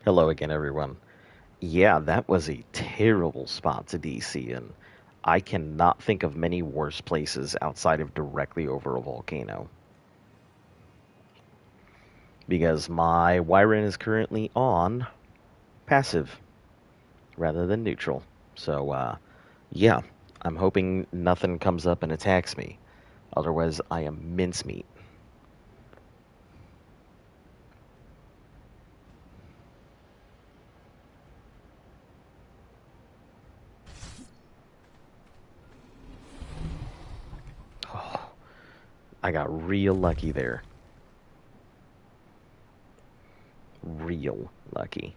Hello again, everyone. Yeah, that was a terrible spot to DC in. I cannot think of many worse places outside of directly over a volcano. Because my Wyron is currently on passive rather than neutral. So, yeah, I'm hoping nothing comes up and attacks me. Otherwise, I am mincemeat. Oh, I got real lucky there. Real lucky.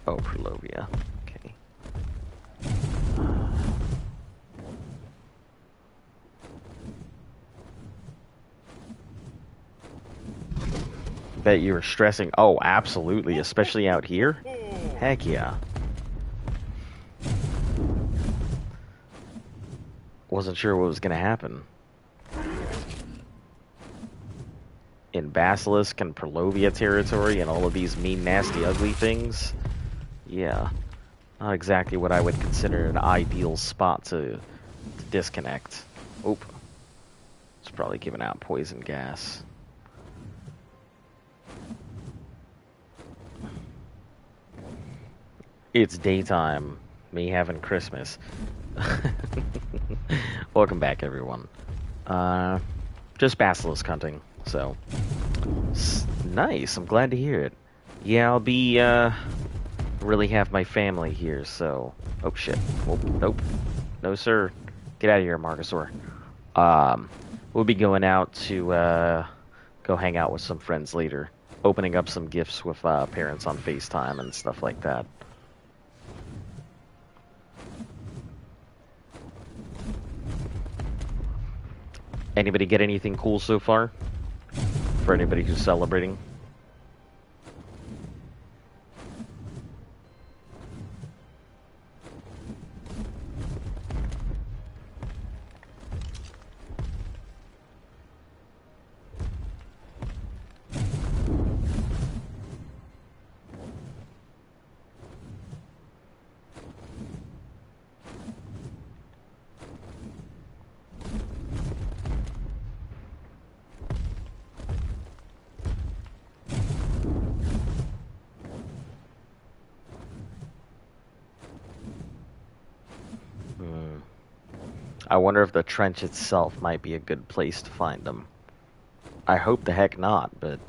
Oh, Prolovia. Okay. Bet you were stressing. Oh, absolutely, especially out here. Heck yeah. Wasn't sure what was going to happen. In Basilisk and Perlovia territory and all of these mean, nasty, ugly things. Yeah. Not exactly what I would consider an ideal spot to disconnect. Oop. It's probably giving out poison gas. It's daytime. Me having Christmas. Welcome back, everyone. Just basilisk hunting, so nice. I'm glad to hear it. Yeah, I'll be really have my family here, so oh shit. Oh, nope. No sir. Get out of here, Margosaur. We'll be going out to go hang out with some friends later. Opening up some gifts with parents on FaceTime and stuff like that. Anybody get anything cool so far? For anybody who's celebrating? I wonder if the trench itself might be a good place to find them. I hope the heck not, but...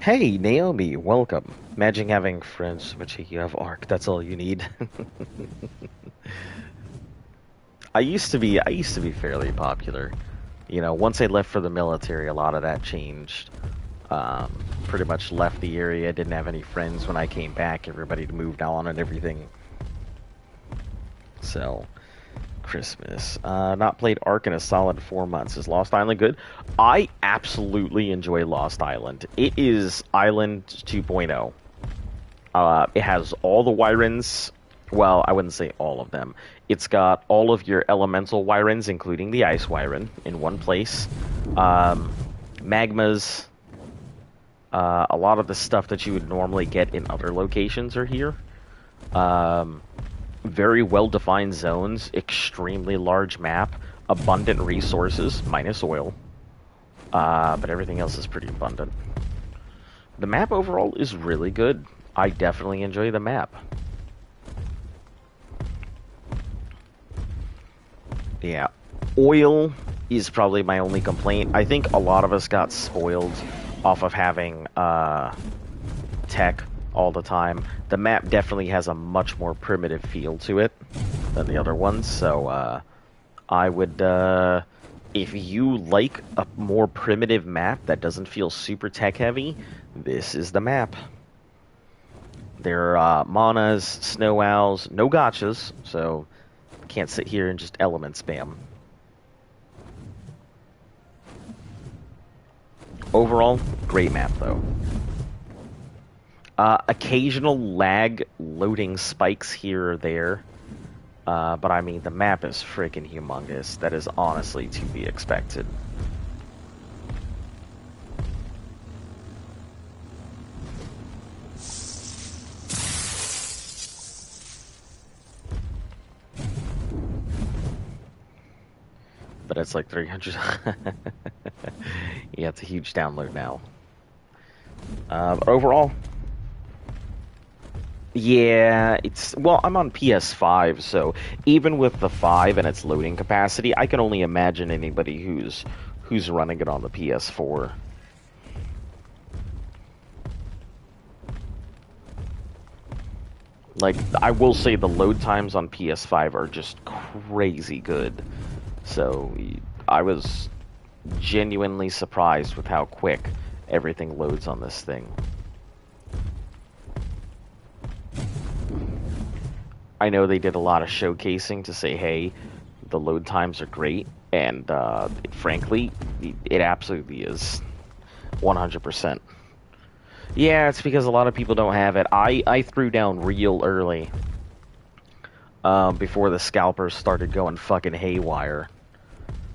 Hey, Naomi, welcome. Imagine having friends, but you have Arc. That's all you need. I used to be fairly popular. You know, once I left for the military, a lot of that changed. Pretty much left the area, didn't have any friends when I came back. Everybody moved on and everything. So, Christmas. Not played Ark in a solid 4 months. Is Lost Island good? I absolutely enjoy Lost Island. It is Island 2.0. It has all the Wyrens. Well, I wouldn't say all of them. It's got all of your elemental Wyrens, including the Ice Wyren, in one place. Magmas. A lot of the stuff that you would normally get in other locations are here. Very well-defined zones, extremely large map, abundant resources, minus oil. But everything else is pretty abundant. The map overall is really good. I definitely enjoy the map. Yeah. Oil is probably my only complaint. I think a lot of us got spoiled off of having tech all the time. The map definitely has a much more primitive feel to it than the other ones, so I would If you like a more primitive map that doesn't feel super tech heavy, this is the map. There are manas, snow owls, no gotchas, so can't sit here and just element spam. Overall, great map though. Occasional lag loading spikes here or there, but I mean the map is freaking humongous. That is honestly to be expected. But it's like 300. Yeah, it's a huge download now. But overall, yeah, well, I'm on PS5, so even with the 5 and its loading capacity, I can only imagine anybody who's running it on the PS4. Like, I will say the load times on PS5 are just crazy good. So, I was genuinely surprised with how quick everything loads on this thing. I know they did a lot of showcasing to say, hey, the load times are great, and frankly, it absolutely is 100%. Yeah, it's because a lot of people don't have it. I threw down real early before the scalpers started going fucking haywire.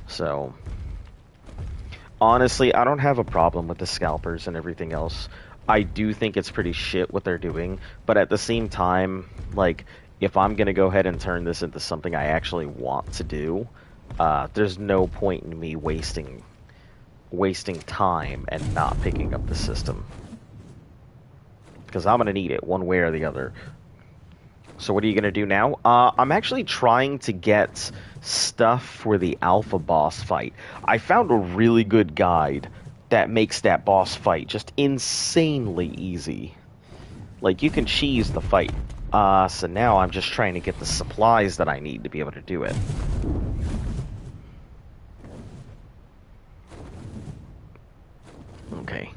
So, honestly, I don't have a problem with the scalpers and everything else. I do think it's pretty shit what they're doing, but at the same time, like, if I'm gonna go ahead and turn this into something I actually want to do, there's no point in me wasting time and not picking up the system. Because I'm gonna need it one way or the other. So what are you gonna do now? I'm actually trying to get stuff for the alpha boss fight. I found a really good guide that makes that boss fight just insanely easy. Like, you can cheese the fight. So now I'm just trying to get the supplies that I need to be able to do it. Okay.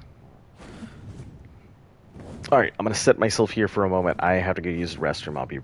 Alright, I'm gonna set myself here for a moment. I have to go use the restroom. I'll be...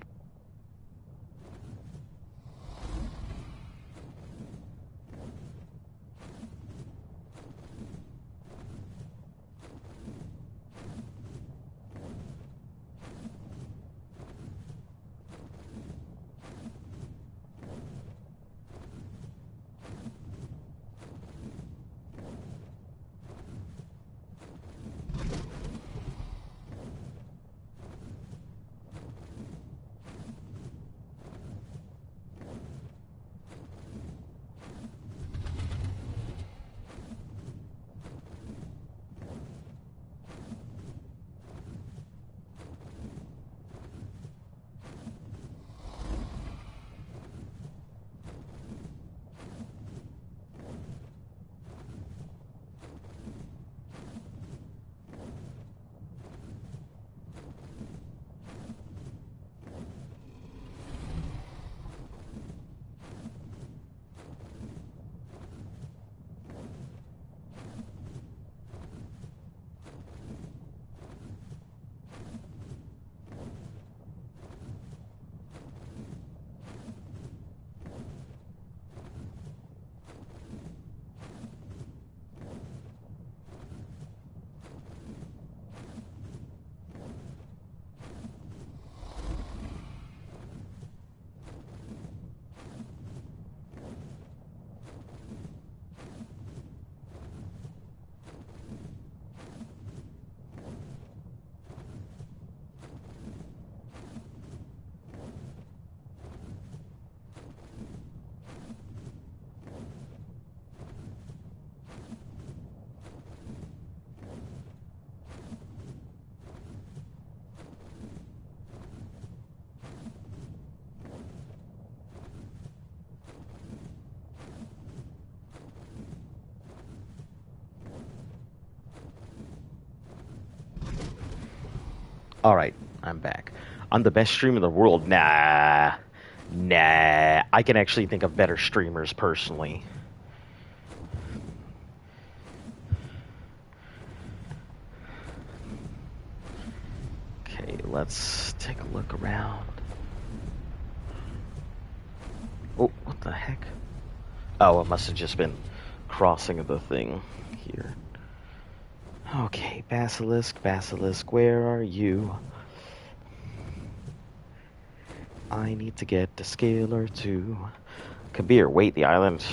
Alright, I'm back. I'm the best streamer in the world. Nah. I can actually think of better streamers, personally. let's take a look around. Oh, what the heck? Oh, it must have just been crossing of the thing here. Okay, Basilisk, Basilisk, where are you? I need to get to Scalar 2. Kabir, wait, the island's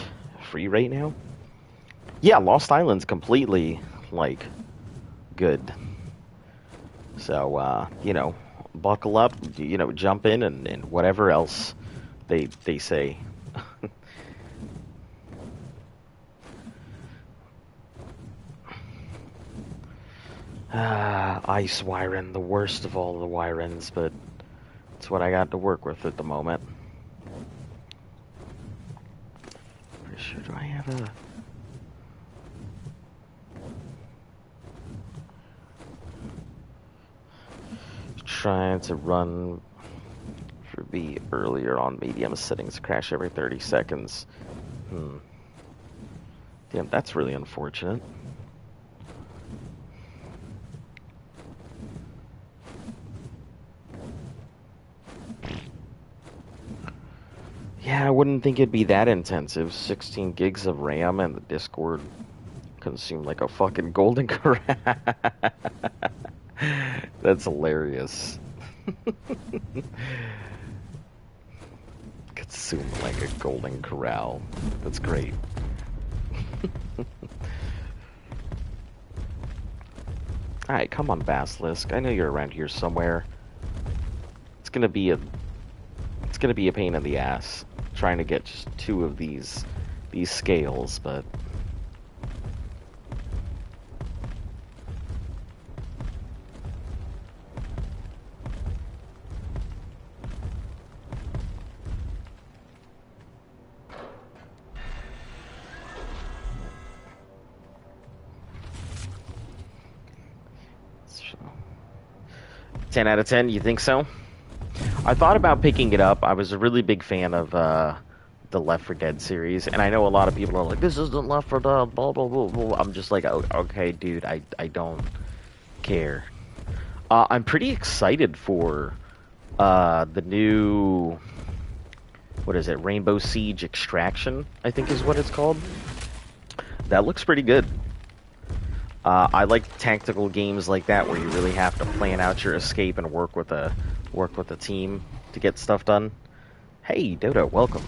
free right now? Yeah, Lost Island's completely, like, good. So, you know, buckle up, you know, jump in and whatever else they say. Ice Wyren, the worst of all the Wyrens, but it's what I got to work with at the moment. Pretty sure, do I have a... Trying to run for B earlier on medium settings, crash every 30 seconds. Damn, that's really unfortunate. Yeah, I wouldn't think it'd be that intensive. 16 gigs of RAM and the Discord consumed like a fucking golden corral. That's hilarious. Consumed like a golden corral. That's great. Alright, come on, Basilisk. I know you're around here somewhere. It's gonna be a pain in the ass trying to get just 2 of these scales, but so 10 out of 10, you think so? I thought about picking it up. I was a really big fan of the Left 4 Dead series, and I know a lot of people are like, this isn't Left 4 Dead, blah, blah, blah, blah. I'm just like, oh, okay, dude, I don't care. I'm pretty excited for the new, what is it, Rainbow Siege Extraction, I think is what it's called. That looks pretty good. I like tactical games like that where you really have to plan out your escape and work with a team to get stuff done. Hey, Dodo, welcome.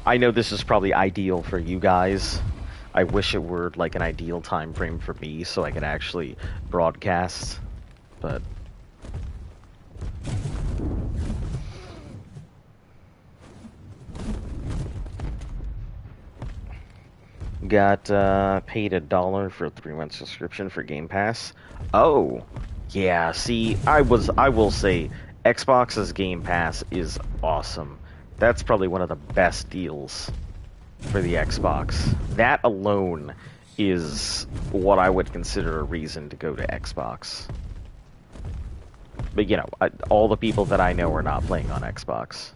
I know this is probably ideal for you guys. I wish it were like an ideal time frame for me so I could actually broadcast, but got paid $1 for a 3-month subscription for Game Pass. Oh, yeah. See, I will say, Xbox's Game Pass is awesome. That's probably one of the best deals for the Xbox. That alone is what I would consider a reason to go to Xbox. But you know, all the people that I know are not playing on Xbox.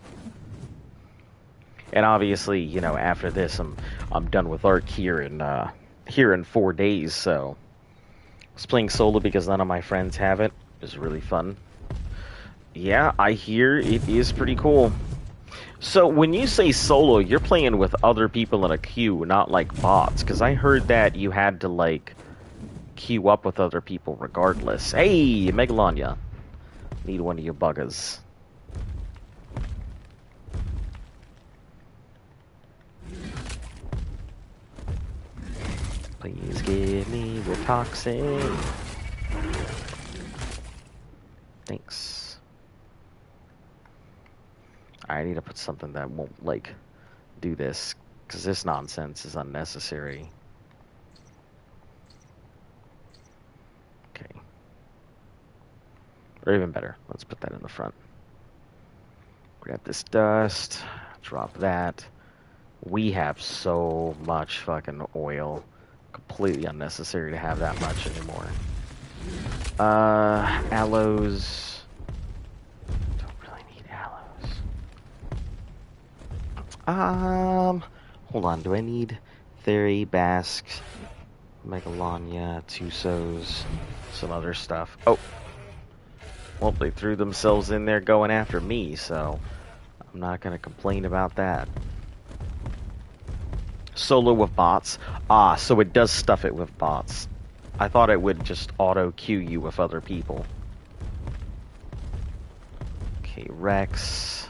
And obviously, you know, after this, I'm done with Ark here in 4 days. So I was playing solo because none of my friends have it. It was really fun. Yeah, I hear it is pretty cool. So when you say solo, you're playing with other people in a queue, not like bots. Because I heard that you had to like queue up with other people regardless. Hey, Megalania, need one of your buggers. Please give me your toxin. Thanks. I need to put something that won't, like, do this, because this nonsense is unnecessary. Okay. Or even better, let's put that in the front. Grab this dust, drop that. We have so much fucking oil. Completely unnecessary to have that much anymore. Aloes. Don't really need aloes. Hold on. Do I need Theory, Basques, Megalania, Tusos, some other stuff? Oh. Well, they threw themselves in there going after me, so I'm not gonna complain about that. Solo with bots? Ah, so it does stuff it with bots. I thought it would just auto-queue you with other people. Okay, Rex.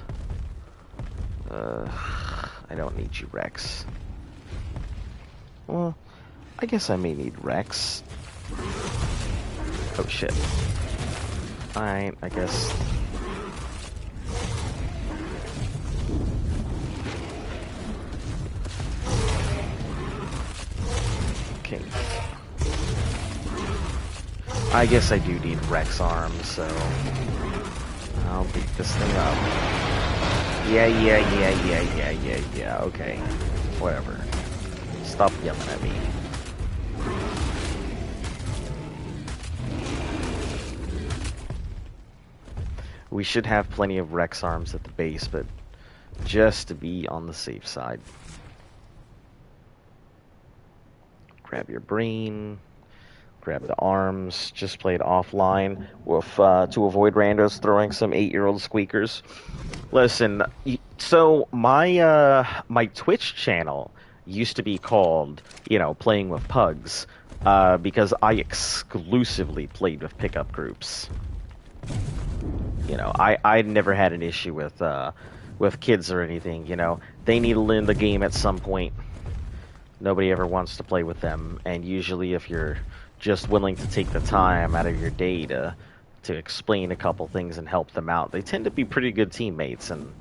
I don't need you, Rex. Well, I guess I may need Rex. Oh shit. Alright, I guess. Okay. I guess I do need Rex arms, so I'll beat this thing up. Yeah, okay. Whatever. Stop yelling at me. We should have plenty of Rex arms at the base, but just to be on the safe side. Grab your brain. Grab the arms. Just played offline with to avoid randos throwing some 8-year-old squeakers. Listen, so my Twitch channel used to be called, Playing with Pugs, because I exclusively played with pickup groups. I never had an issue with kids or anything. They need to learn the game at some point. Nobody ever wants to play with them, and usually if you're just willing to take the time out of your day to explain a couple things and help them out, they tend to be pretty good teammates, and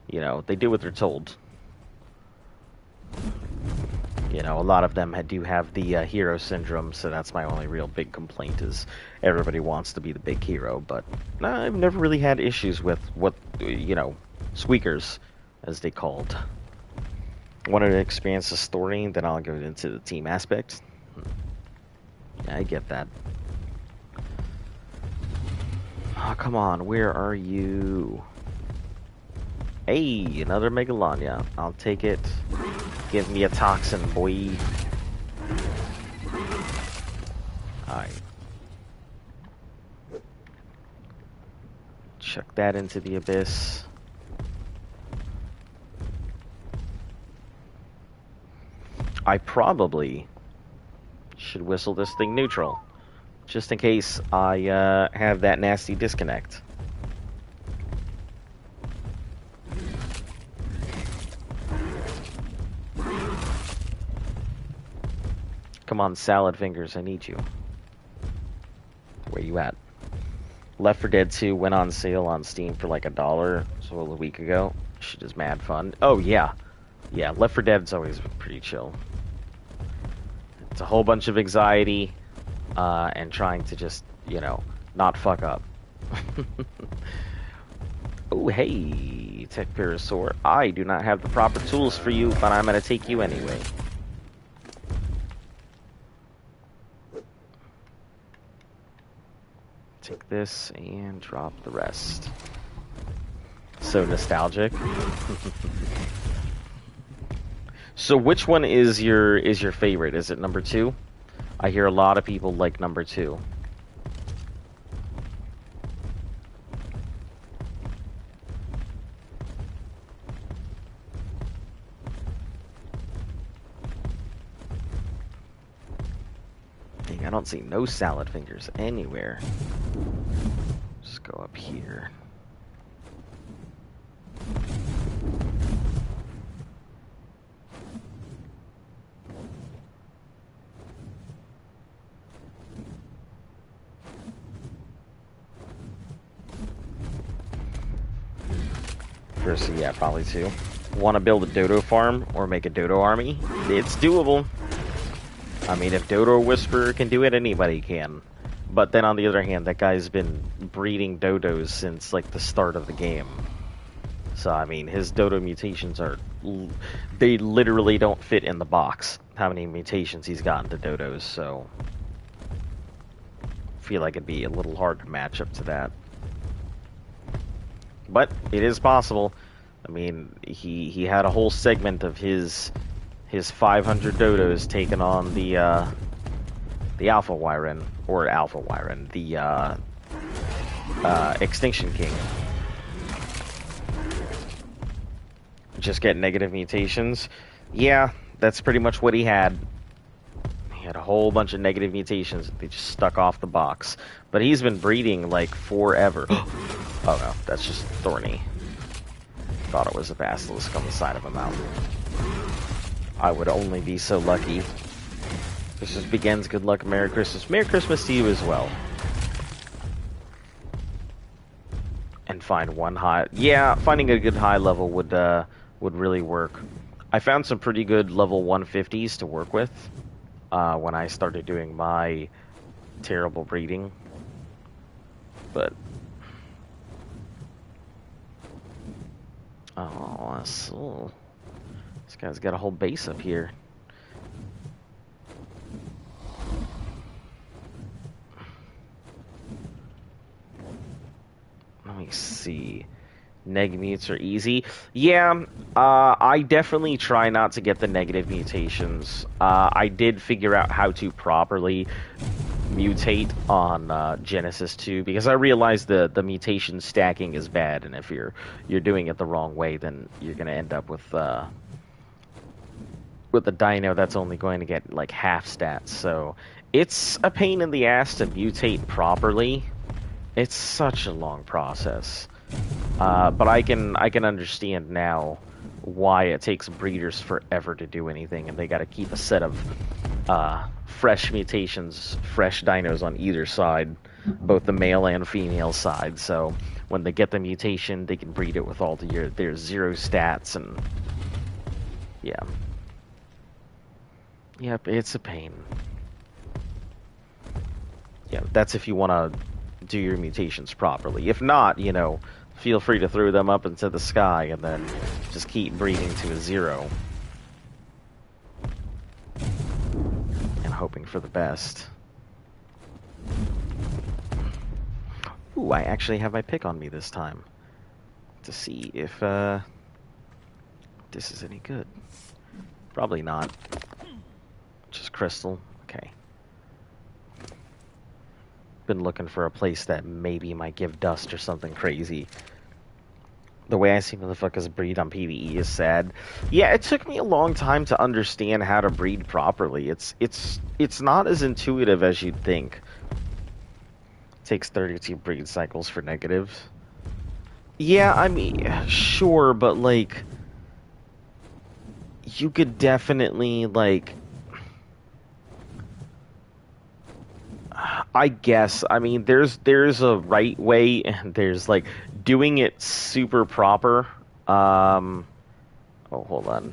they do what they're told. A lot of them do have the hero syndrome, so that's my only real big complaint is everybody wants to be the big hero, but I've never really had issues with what, squeakers, as they called. Wanted to experience the story, then I'll go into the team aspect. Yeah, I get that. Oh, come on, where are you? Hey, another Megalania. I'll take it. Give me a toxin, boy. Alright. Chuck that into the abyss. I probably should whistle this thing neutral, just in case I have that nasty disconnect. Come on, salad fingers, I need you. Where you at? Left 4 Dead 2 went on sale on Steam for like $1, so a week ago. Shit is mad fun. Oh yeah. Yeah, Left 4 Dead's always been pretty chill. It's a whole bunch of anxiety, and trying to just, not fuck up. Oh, hey, Tech Parasaur. I do not have the proper tools for you, but I'm gonna take you anyway. Take this and drop the rest. So nostalgic. So which one is your favorite? Is it number 2? I hear a lot of people like number 2. Dang, I don't see no salad fingers anywhere. Just go up here. First, yeah, probably 2. Want to build a dodo farm or make a dodo army? It's doable. I mean, if Dodo Whisperer can do it, anybody can. But then on the other hand, that guy's been breeding dodos since like the start of the game. So I mean, his dodo mutations are... they literally don't fit in the box, how many mutations he's gotten to dodos, so... I feel like it'd be a little hard to match up to that. But it is possible. I mean, he had a whole segment of his 500 dodos taking on the Alpha Wyren, or Alpha Wyren, Extinction King. Just get negative mutations. Yeah, that's pretty much what he had. He had a whole bunch of negative mutations that they just stuck off the box. But he's been breeding like forever. Oh no, that's just Thorny. Thought it was a basilisk on the side of a mountain. I would only be so lucky. Christmas begins. Good luck. Merry Christmas. Merry Christmas to you as well. And find one high. Yeah, finding a good high level would really work. I found some pretty good level 150s to work with when I started doing my terrible breeding. But oh, this guy's got a whole base up here. Let me see. Neg mutes are easy. Yeah, I definitely try not to get the negative mutations. I did figure out how to properly mutate on Genesis 2 because I realized the mutation stacking is bad, and if you're doing it the wrong way, then you're gonna end up with a dino that's only going to get like half stats. So it's a pain in the ass to mutate properly. It's such a long process. But I can understand now why it takes breeders forever to do anything, and they got to keep a set of fresh mutations, fresh dinos on either side, both the male and female side. So when they get the mutation, they can breed it with all their 0 stats, and yeah, yep, it's a pain. Yeah, that's if you want to do your mutations properly. If not, you know, feel free to throw them up into the sky and then just keep breeding to a 0. And hoping for the best. Ooh, I actually have my pick on me this time. To see if this is any good. Probably not. Just crystal. Okay. Been looking for a place that maybe might give dust or something crazy. The way I see motherfuckers breed on PvE is sad. Yeah, it took me a long time to understand how to breed properly. It's not as intuitive as you'd think. It takes 32 breed cycles for negatives. Yeah, I mean, sure, but like you could definitely like I guess. I mean, there's a right way, and there's like doing it super proper. Oh, hold on.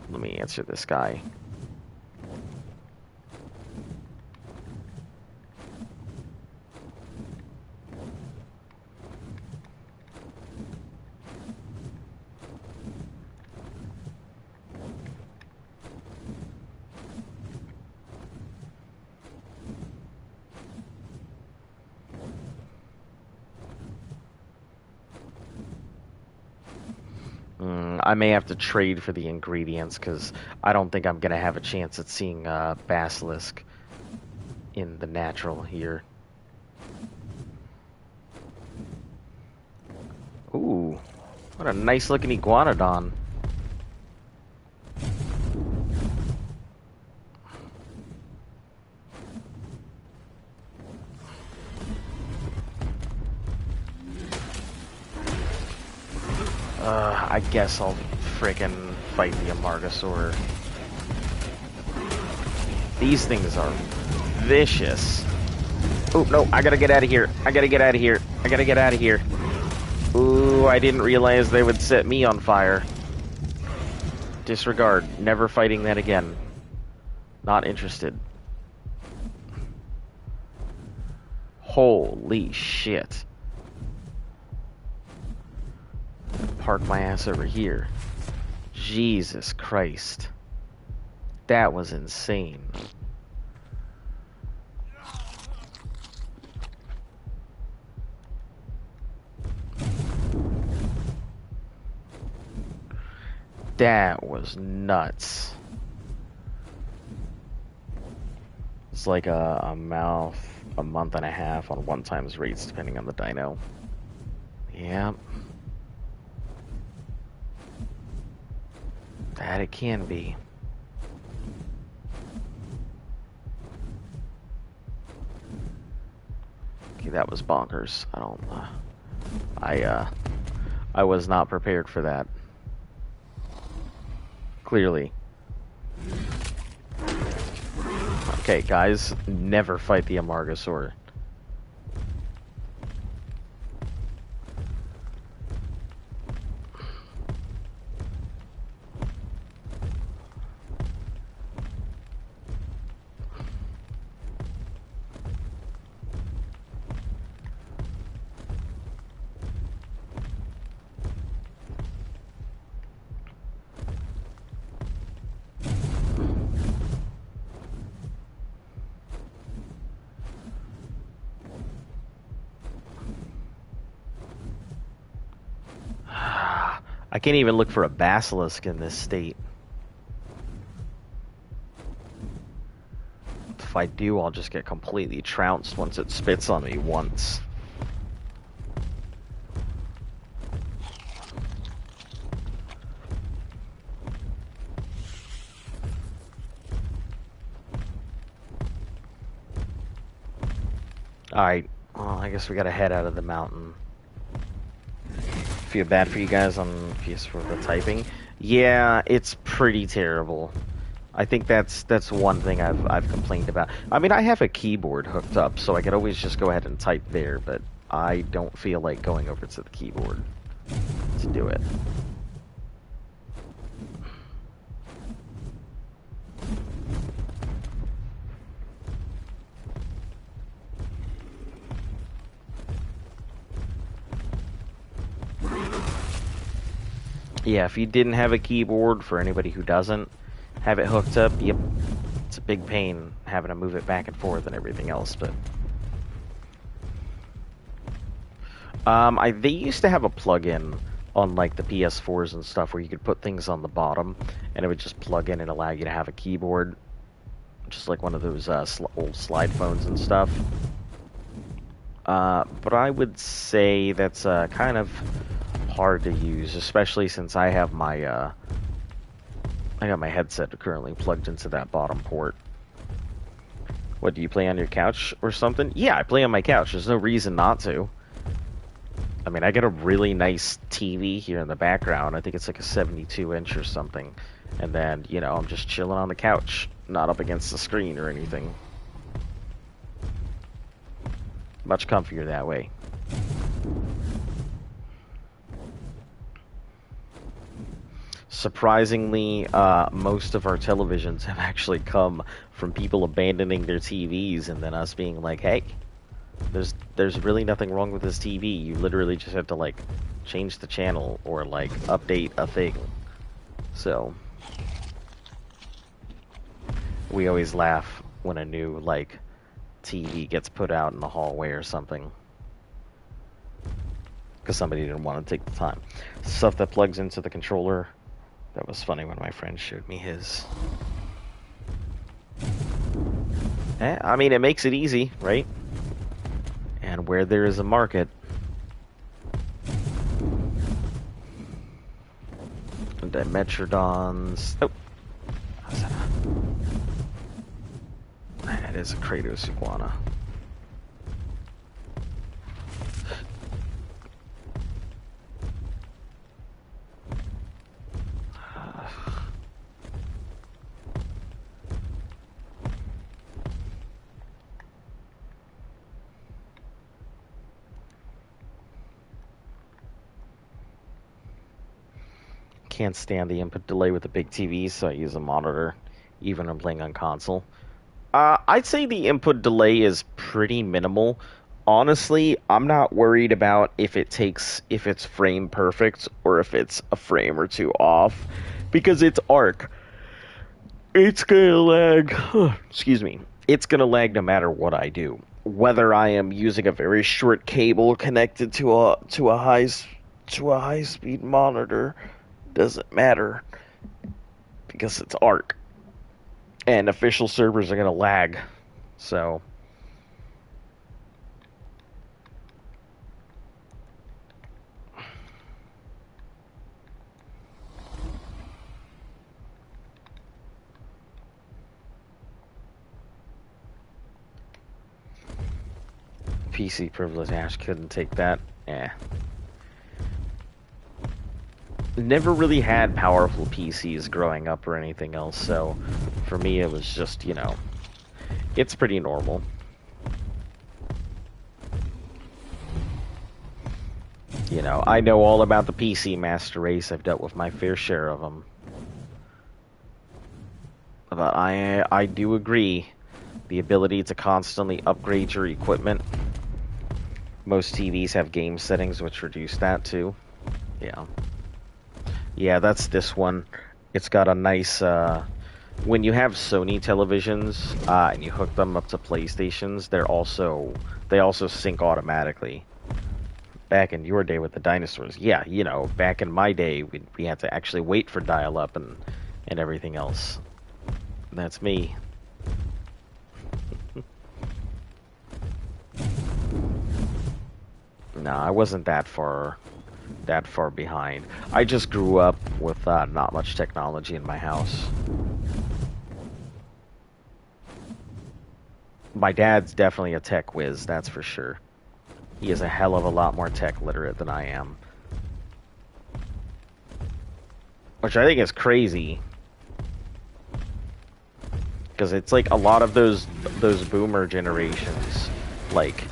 Let me answer this guy. I may have to trade for the ingredients because I don't think I'm gonna have a chance at seeing Basilisk in the natural here. Ooh, what a nice looking iguanodon. I guess I'll frickin' fight the Amargasaur. These things are vicious. Oh, no, I gotta get out of here. I gotta get out of here. I gotta get out of here. Ooh, I didn't realize they would set me on fire. Disregard. Never fighting that again. Not interested. Holy shit. Park my ass over here. Jesus Christ. That was insane. That was nuts. It's like a mouth. a month and a half on 1x rates, depending on the dyno. Yeah. That it can be. Okay, that was bonkers. I was not prepared for that. Clearly. Okay, guys, never fight the Amargasaur. I can't even look for a basilisk in this state. If I do, I'll just get completely trounced once it spits on me once. Alright, well, I guess we gotta head out of the mountain. Feel bad for you guys on PS4 for the typing. Yeah, it's pretty terrible. I think that's one thing I've complained about. I mean, I have a keyboard hooked up, so I could always just go ahead and type there, but I don't feel like going over to the keyboard to do it. Yeah, if you didn't have a keyboard, for anybody who doesn't have it hooked up, yep, it's a big pain having to move it back and forth and everything else, but... they used to have a plug-in on, like, the PS4s and stuff where you could put things on the bottom, and it would just plug in and allow you to have a keyboard, just like one of those old slide phones and stuff. But I would say that's kind of hard to use, especially since I have my I got my headset currently plugged into that bottom port. What, do you play on your couch or something? Yeah, I play on my couch. There's no reason not to. I mean, I get a really nice TV here in the background. I think it's like a 72-inch or something. And then, you know, I'm just chilling on the couch, not up against the screen or anything. Much comfier that way. Surprisingly, most of our televisions have actually come from people abandoning their TVs and then us being like, hey, there's really nothing wrong with this TV. You literally just have to, like, change the channel or, like, update a thing. So, we always laugh when a new, like, TV gets put out in the hallway or something. Because somebody didn't want to take the time. Stuff that plugs into the controller. That was funny when my friend showed me his. I mean, it makes it easy, right? And where there is a market. Dimetrodons. Oh. That is a Kratos iguana. Can't stand the input delay with the big TV, so I use a monitor, even when I'm playing on console. I'd say the input delay is pretty minimal. Honestly, I'm not worried about if it's frame perfect or if it's a frame or two off, because it's Arc. It's gonna lag. Excuse me. It's gonna lag no matter what I do. Whether I am using a very short cable connected to a high speed monitor. Doesn't matter because it's Arc and official servers are gonna lag, so PC privilege, Ash couldn't take that. Eh. Never really had powerful PCs growing up or anything else, so for me it was just, you know, it's pretty normal. You know, I know all about the PC master race. I've dealt with my fair share of them. But I do agree, the ability to constantly upgrade your equipment. Most TVs have game settings which reduce that too. Yeah. Yeah, that's this one. It's got a nice, when you have Sony televisions, and you hook them up to PlayStations, they also sync automatically. Back in your day with the dinosaurs, yeah, you know, back in my day, we had to actually wait for dial-up and everything else. That's me. No, I wasn't that far behind. I just grew up with not much technology in my house. My dad's definitely a tech whiz, that's for sure. He is a hell of a lot more tech literate than I am. Which I think is crazy. Because it's like a lot of those boomer generations, like,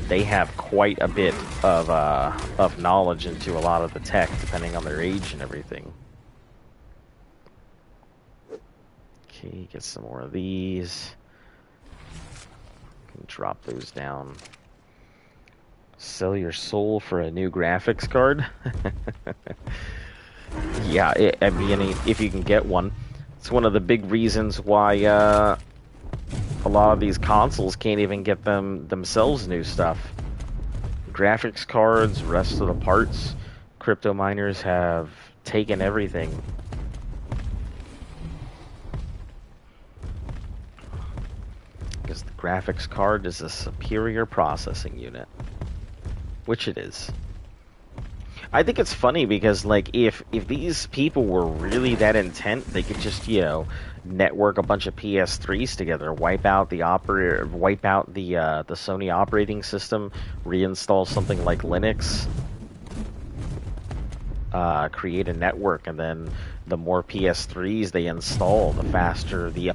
they have quite a bit of knowledge into a lot of the tech, depending on their age and everything. Okay, get some more of these. Drop those down. Sell your soul for a new graphics card? Yeah, I mean, if you can get one. It's one of the big reasons why a lot of these consoles can't even get themselves new stuff. Graphics cards, rest of the parts, crypto miners have taken everything. Because the graphics card is a superior processing unit. Which it is. I think it's funny because, like, if these people were really that intent, they could just, you know, network a bunch of PS3s together, wipe out the Sony operating system, reinstall something like Linux, create a network, and then the more PS3s they install, the faster the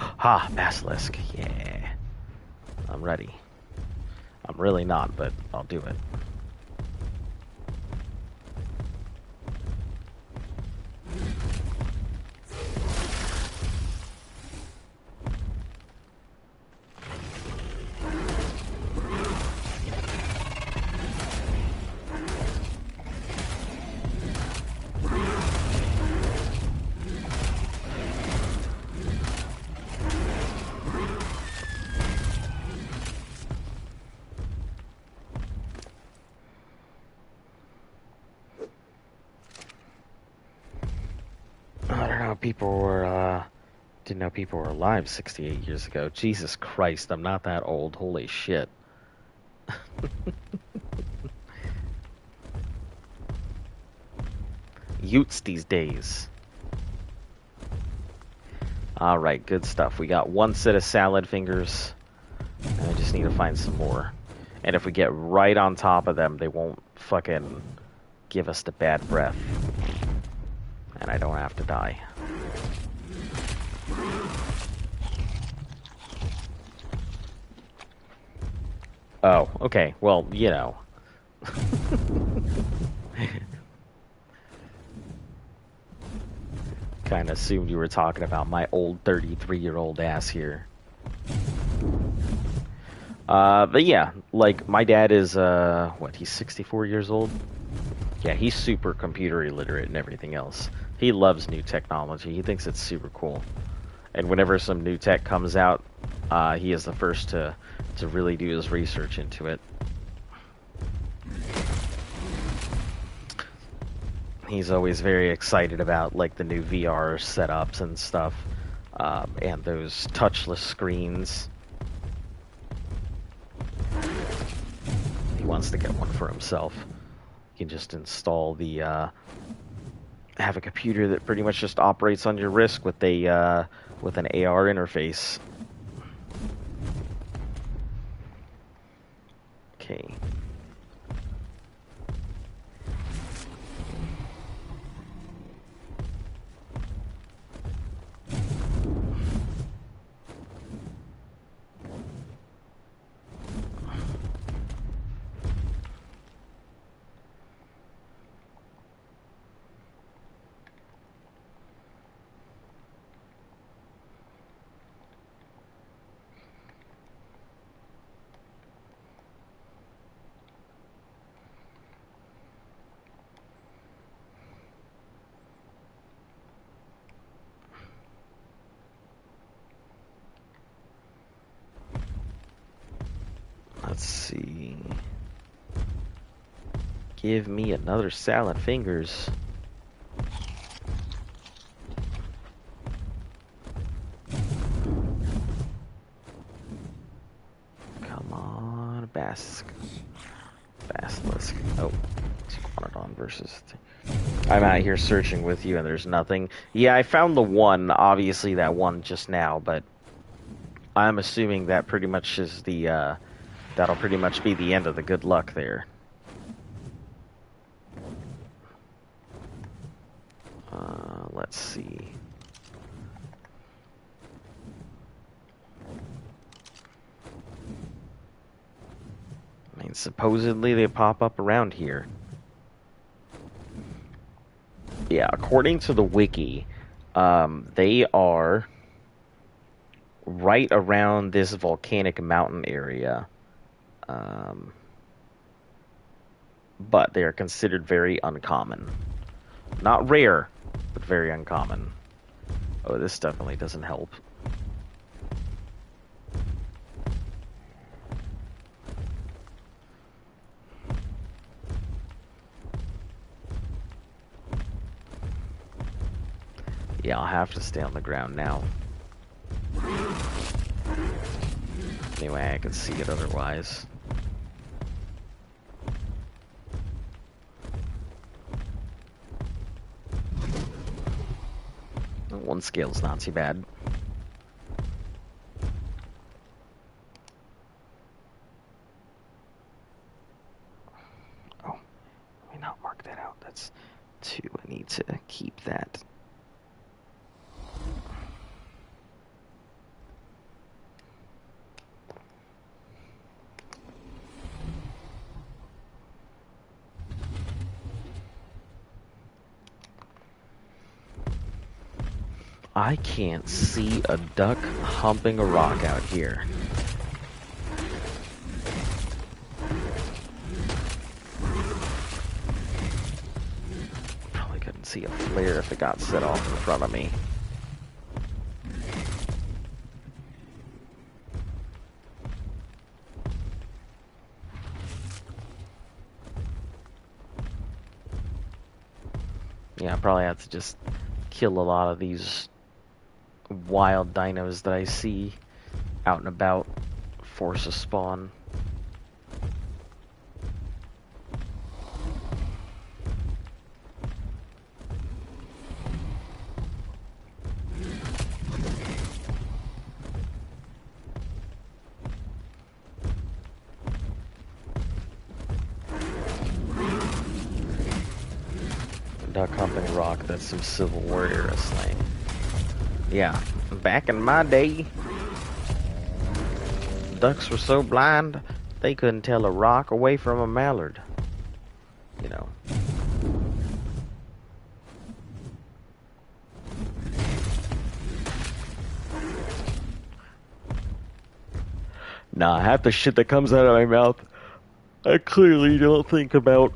Basilisk. Yeah, I'm ready. I'm really not, but I'll do it. Didn't know people were alive 68 years ago. Jesus Christ, I'm not that old. Holy shit. Utes these days. Alright, good stuff. We got one set of salad fingers. And I just need to find some more. And if we get right on top of them, they won't fucking give us the bad breath. And I don't have to die. Oh, okay. Well, you know. Kind of assumed you were talking about my old 33-year-old ass here. But yeah, like, my dad is, he's 64 years old? Yeah, he's super computer illiterate and everything else. He loves new technology. He thinks it's super cool. And whenever some new tech comes out, he is the first to really do his research into it. He's always very excited about, like, the new VR setups and stuff, and those touchless screens. He wants to get one for himself. He can just install the, have a computer that pretty much just operates on your wrist with a, with an AR interface. Okay. Let's see. Give me another salad fingers. Come on, Basilisk. Oh, Squanodon versus... I'm out here searching with you and there's nothing. Yeah, I found the one, obviously that one just now, but I'm assuming that pretty much is the, that'll pretty much be the end of the good luck there. Let's see. I mean, supposedly they pop up around here. Yeah, according to the wiki, they are right around this volcanic mountain area. But they are considered very uncommon. Not rare, but very uncommon. Oh, this definitely doesn't help. Yeah, I'll have to stay on the ground now. Anyway, I can see it otherwise. One scale's not too bad. Oh, let me not mark that out. That's 2. I need to keep that. I can't see a duck humping a rock out here. Probably couldn't see a flare if it got set off in front of me. Yeah, I probably have to just kill a lot of these wild dinos that I see out and about, force a spawn. Duck humping rock, that's some Civil War era slang. Yeah, back in my day, ducks were so blind, they couldn't tell a rock away from a mallard. You know. Nah, half the shit that comes out of my mouth, I clearly don't think about.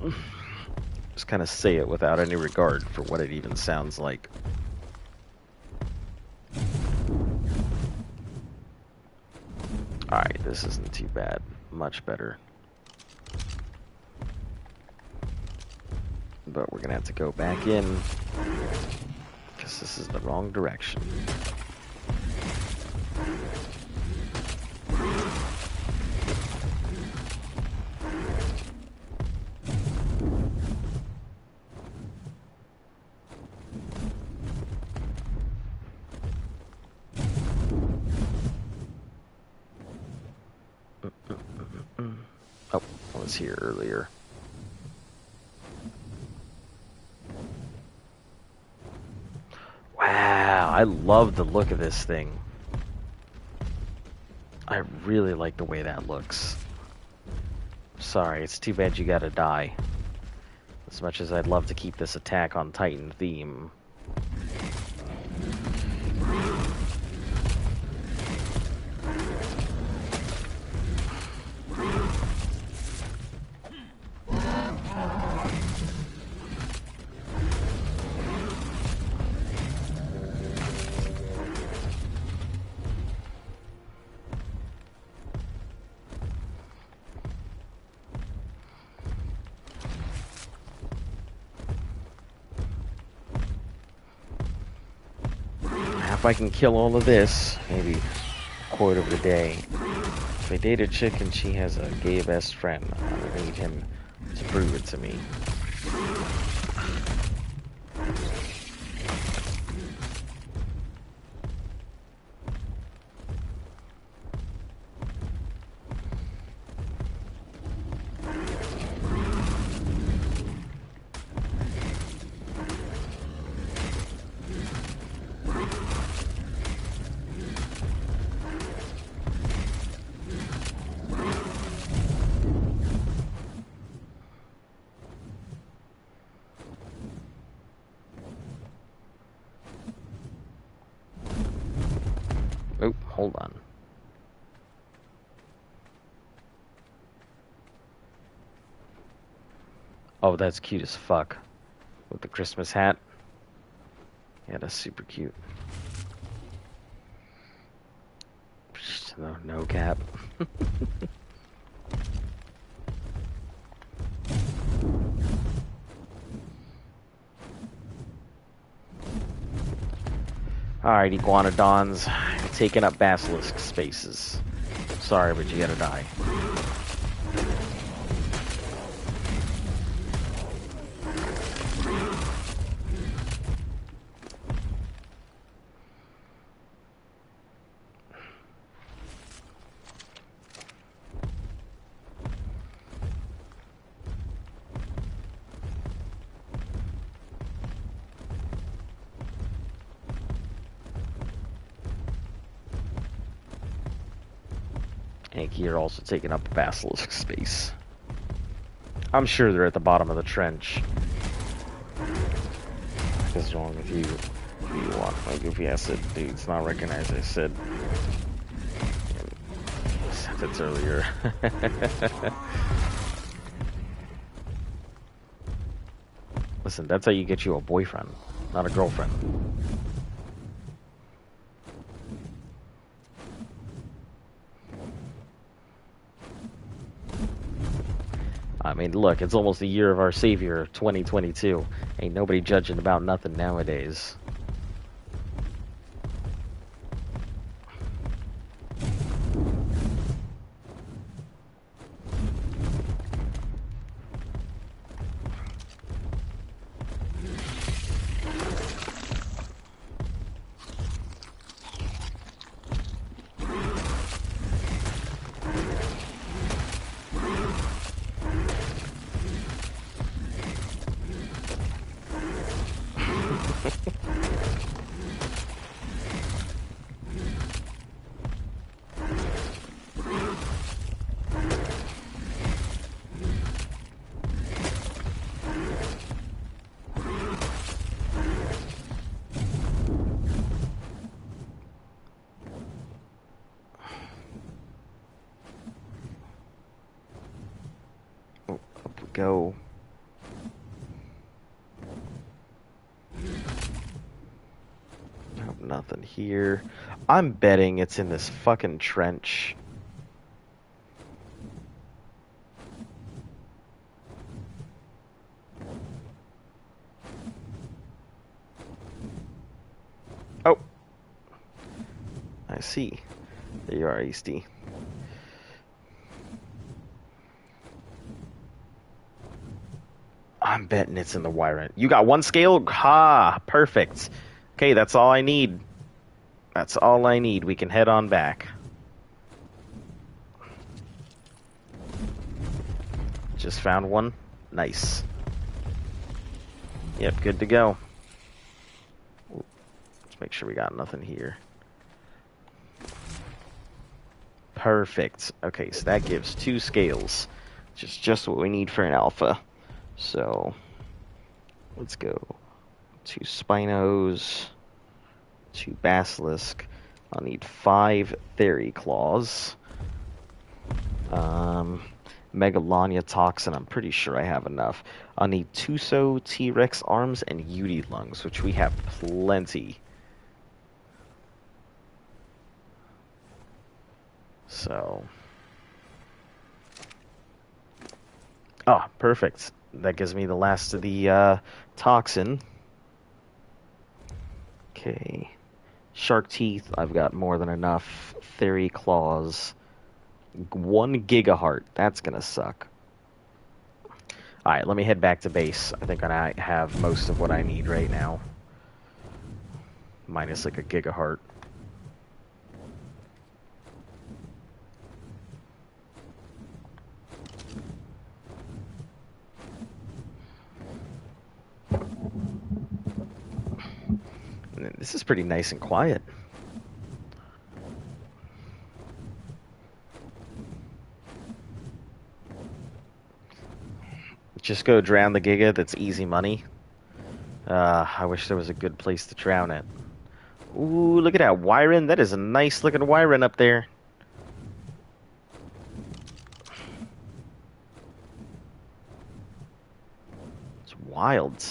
Just kind of say it without any regard for what it even sounds like. Alright, this isn't too bad. Much better. But we're gonna have to go back in, because this is the wrong direction. Oh, was here earlier. Wow, I love the look of this thing. I really like the way that looks. Sorry, it's too bad you gotta die. As much as I'd love to keep this Attack on Titan theme. If I can kill all of this, maybe quote of the day. If I date a chick and she has a gay best friend, I need him to prove it to me. Oh, hold on. Oh, that's cute as fuck. With the Christmas hat. Yeah, that's super cute. No, no cap. Alright, Iguanodons. You're taking up basilisk spaces. Sorry, but you gotta die. Hank, you're also taking up basilisk space. I'm sure they're at the bottom of the trench. What's wrong with you? You want my goofy acid? Dude, it's not recognized, I said. I said this earlier. Listen, that's how you get you a boyfriend, not a girlfriend. I mean, look, it's almost the year of our savior, 2022. Ain't nobody judging about nothing nowadays. Go. Nope, nothing here. I'm betting it's in this fucking trench. Oh. I see. There you are, Easty. I'm betting it's in the wire. You got one scale? Ha! Perfect. Okay, that's all I need. That's all I need. We can head on back. just found one. Nice. Yep, good to go. Let's make sure we got nothing here. Perfect. Okay, so that gives 2 scales. Just what we need for an alpha. So, let's go. 2 Spinos, 2 Basilisk. I'll need 5 Theory Claws. Megalania Toxin, I'm pretty sure I have enough. I'll need Tuso, T-Rex Arms, and Yudi Lungs, which we have plenty. So... oh, perfect. That gives me the last of the Toxin. Okay. Shark Teeth, I've got more than enough. Theory Claws. 1 Gigaheart. That's gonna suck. Alright, let me head back to base. I think I have most of what I need right now. Minus like a Gigaheart. This is pretty nice and quiet. Just go drown the Giga, that's easy money. I wish there was a good place to drown it. Ooh, look at that Wyron. That is a nice looking Wyron up there. It's wild.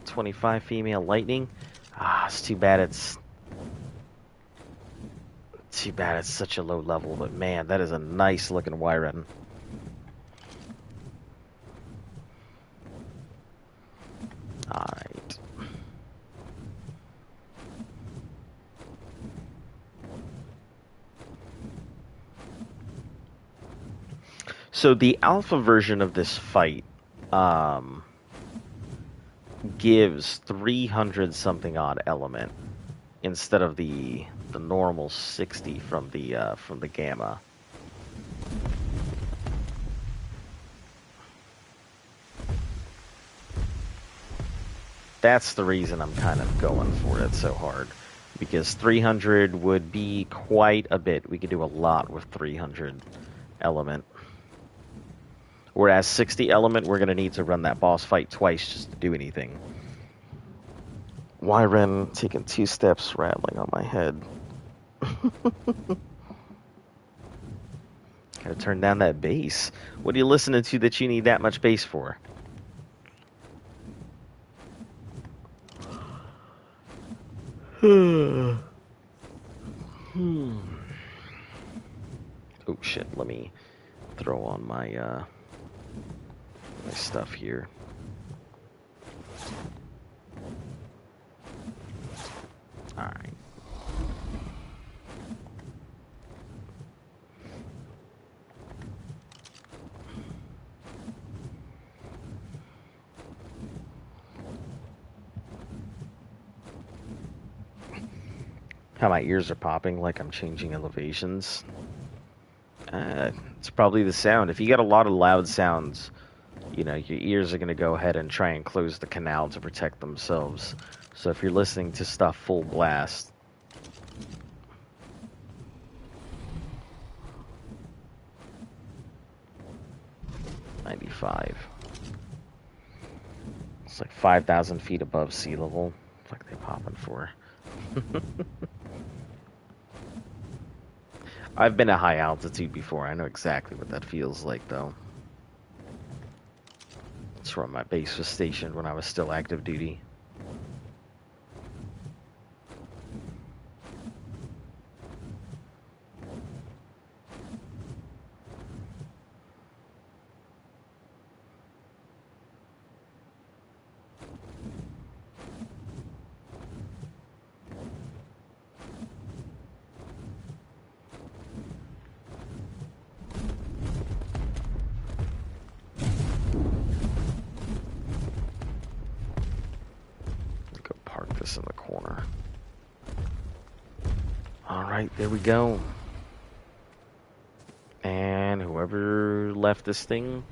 25 female lightning. Ah, it's too bad it's... too bad it's such a low level, but man, that is a nice looking Wyron. Alright. So the alpha version of this fight gives 300 something odd element instead of the normal 60 from the gamma. That's the reason I'm kind of going for it so hard, because 300 would be quite a bit. We could do a lot with 300 element. Whereas 60 element, we're going to need to run that boss fight twice just to do anything. Wyron taking 2 steps, rattling on my head. Gotta turn down that bass. What are you listening to that you need that much bass for? Oh shit, let me throw on my my stuff here. Alright. How my ears are popping like I'm changing elevations. It's probably the sound. If you get a lot of loud sounds, you know, your ears are going to go ahead and try and close the canal to protect themselves. So if you're listening to stuff full blast... 95. It's like 5,000 feet above sea level. What the fuck are they popping for? I've been at high altitude before. I know exactly what that feels like, though. That's where my base was stationed when I was still active duty. In the corner. Alright, there we go. And whoever left this thing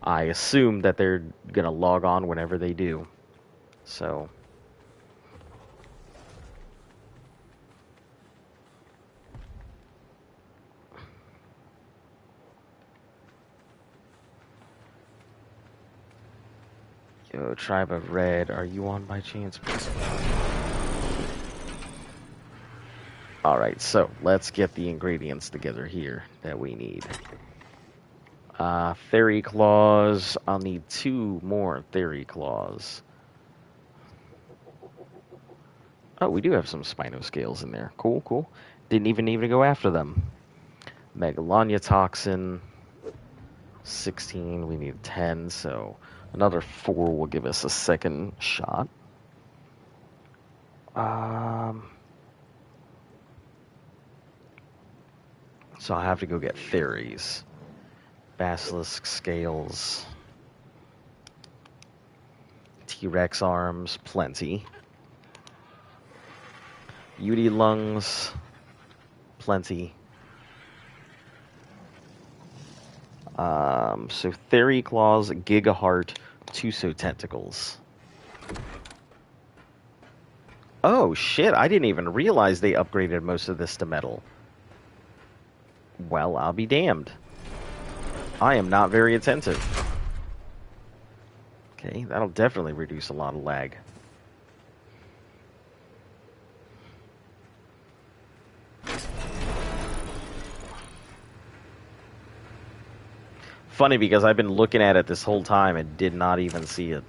I assume that they're gonna log on whenever they do. So. Yo, Tribe of Red, are you on by chance? Alright, so let's get the ingredients together here that we need. Theory claws. I'll need 2 more theory claws. Oh, we do have some spinoscales in there. Cool, cool. Didn't even need to go after them. Megalania toxin. 16. We need 10, so another 4 will give us a second shot. So I have to go get theories. Basilisk scales. T-Rex arms, plenty. Beauty lungs, plenty. So Theory Claws, Gigaheart, Tuso Tentacles. Oh shit, I didn't even realize they upgraded most of this to metal. Well, I'll be damned. I am not very attentive. Okay, that'll definitely reduce a lot of lag. Funny because I've been looking at it this whole time and did not even see it.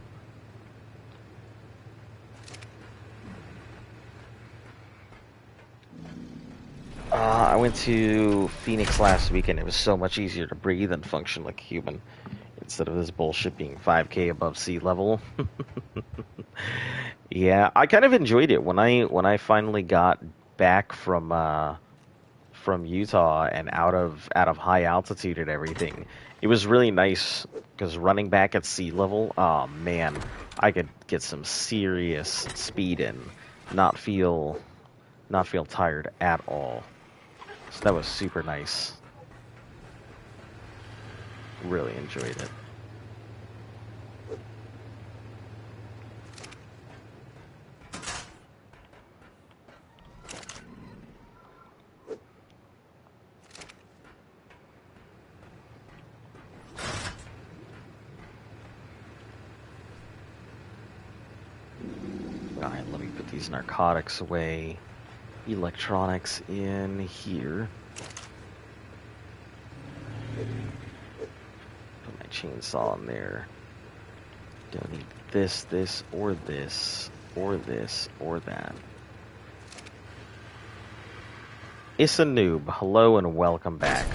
I went to Phoenix last week and it was so much easier to breathe and function like a human instead of this bullshit being 5K above sea level. Yeah, I kind of enjoyed it when I finally got back from Utah and out of high altitude and everything. It was really nice because running back at sea level, oh man, I could get some serious speed in, not feel tired at all. So that was super nice. Really enjoyed it. Alright, let me put these narcotics away. Electronics in here. Put my chainsaw in there. Don't need this, this, or this, or this, or that. It's a noob. Hello and welcome back.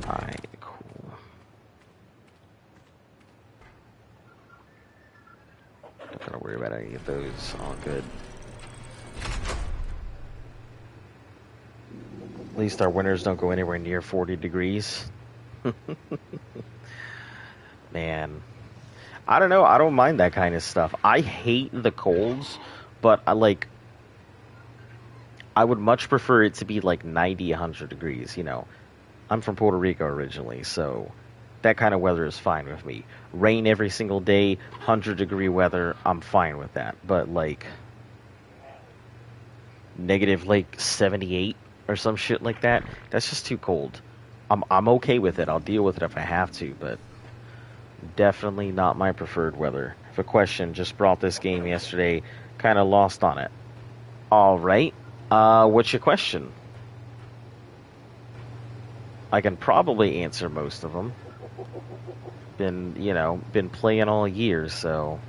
Alright, cool. Not gonna worry about any of those. All good. At least our winters don't go anywhere near 40 degrees. Man. I don't know. I don't mind that kind of stuff. I hate the colds, but I would much prefer it to be like 90, 100 degrees, you know. I'm from Puerto Rico originally, so that kind of weather is fine with me. Rain every single day, 100-degree weather, I'm fine with that. But like negative 78 or some shit like that, that's just too cold. I'm okay with it. I'll deal with it if I have to, but definitely not my preferred weather. If a question just brought this game yesterday, kind of lost on it. All right. What's your question? I can probably answer most of them. Been playing all year, so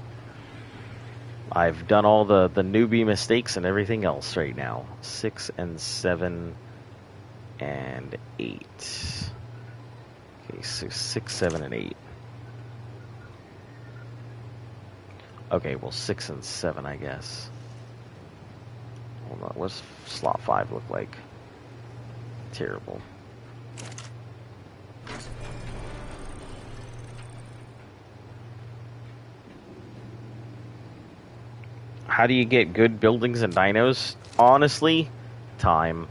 I've done all the newbie mistakes and everything else right now. 6 and 7 and 8. Okay, so 6, 7, and 8. Okay, well 6 and 7, I guess. Hold on, what's slot 5 look like? Terrible. How do you get good buildings and dinos? Honestly, time.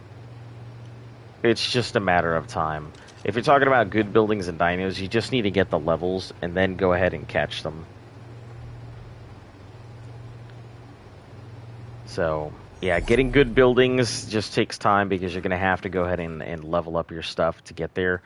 It's just a matter of time. If you're talking about good buildings and dinos, you just need to get the levels and then go ahead and catch them. So, yeah, getting good buildings just takes time because you're going to have to go ahead and level up your stuff to get there.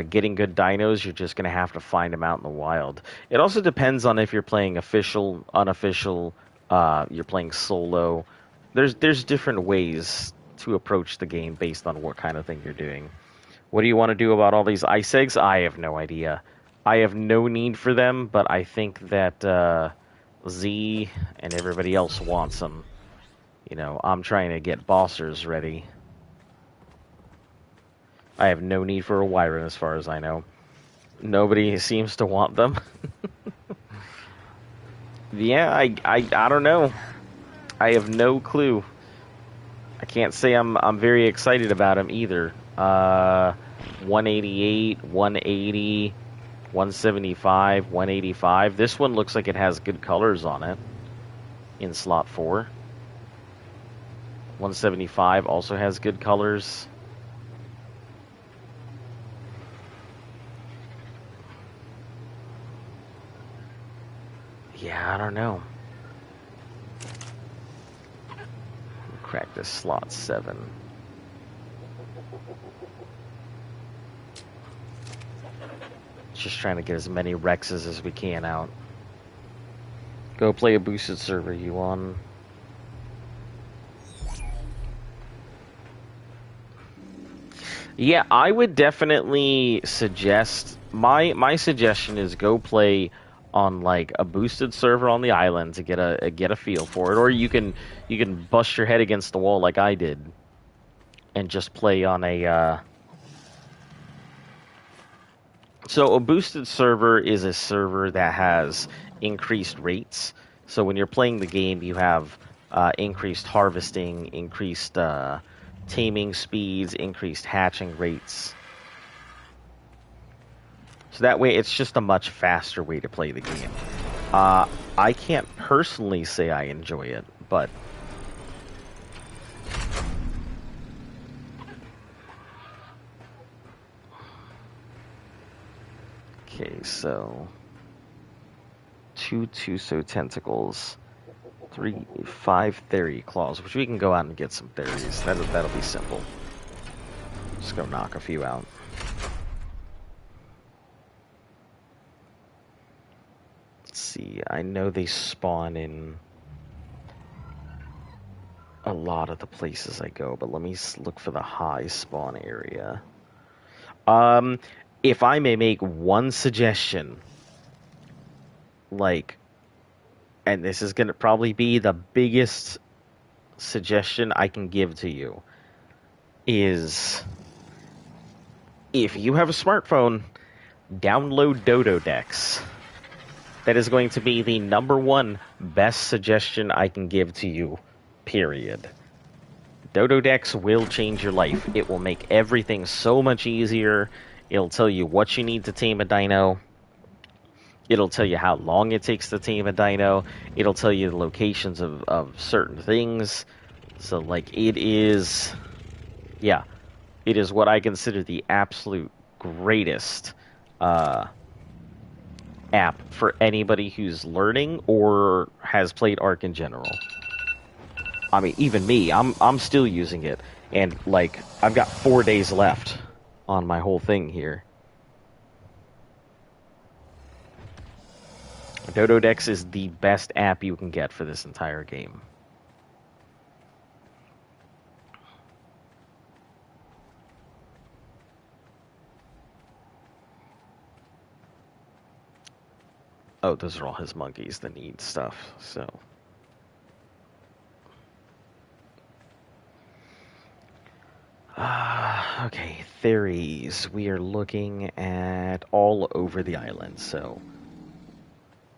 Getting good dinos, you're just going to have to find them out in the wild. It also depends on if you're playing official, unofficial, you're playing solo. There's different ways to approach the game based on what kind of thing you're doing. What do you want to do about all these ice eggs? I have no idea. I have no need for them, but I think that Z and everybody else wants them. You know, I'm trying to get bossers ready. I have no need for a Wyvern as far as I know. Nobody seems to want them. Yeah, I don't know. I have no clue. I can't say I'm very excited about them either. 188, 180, 175, 185. This one looks like it has good colors on it in slot 4. 175 also has good colors. Yeah, I don't know. Crack this slot 7. Just trying to get as many Rexes as we can out. Go play a boosted server, you on? Yeah, I would definitely suggest, my suggestion is go play on like a boosted server on the island to get a feel for it, or you can bust your head against the wall like I did and just play on a so a boosted server is a server that has increased rates. So when you're playing the game, you have increased harvesting, increased taming speeds, increased hatching rates. So that way, it's just a much faster way to play the game. I can't personally say I enjoy it, but... Okay, so... 2 Tuso tentacles. 5 Theory claws, which we can go out and get some theories. That'll be simple. Just go knock a few out. Let's see, I know they spawn in a lot of the places I go, but let me look for the high spawn area. If I may make one suggestion, like, and this is going to probably be the biggest suggestion I can give to you, is if you have a smartphone, download Dododex. That is going to be the #1 best suggestion I can give to you, period. Dododex will change your life. It will make everything so much easier. It'll tell you what you need to tame a dino. It'll tell you how long it takes to tame a dino. It'll tell you the locations of certain things. So, like, it is... Yeah. It is what I consider the absolute greatest app for anybody who's learning or has played Ark in general. I mean, even me, I'm still using it. And, like, I've got 4 days left on my whole thing here. Dododex is the best app you can get for this entire game. Oh, those are all his monkeys that need stuff, so... Okay, theories. We are looking at all over the island, so...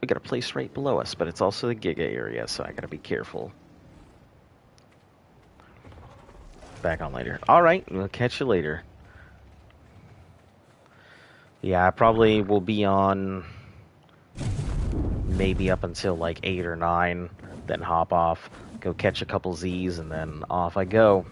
We got a place right below us, but it's also the Giga area, so I gotta be careful. Back on later. Alright, we'll catch you later. Yeah, I probably will be on... maybe up until like 8 or 9. then hop off, go catch a couple Z's, and then off I go.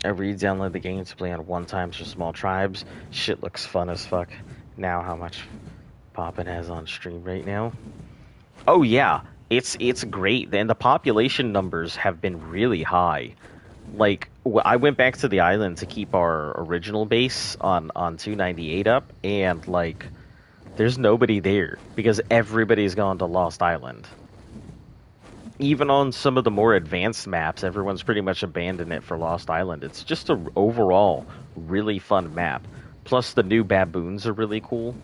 I re-download the game to play on 1x for small tribes. Shit looks fun as fuck. Now how much Poppin has on stream right now? Oh yeah, it's great. And the population numbers have been really high. Like, I went back to the island to keep our original base on 298 up, and like, there's nobody there because everybody's gone to Lost Island. Even on some of the more advanced maps, everyone's pretty much abandoned it for Lost Island. It's just a overall really fun map. Plus, the new baboons are really cool,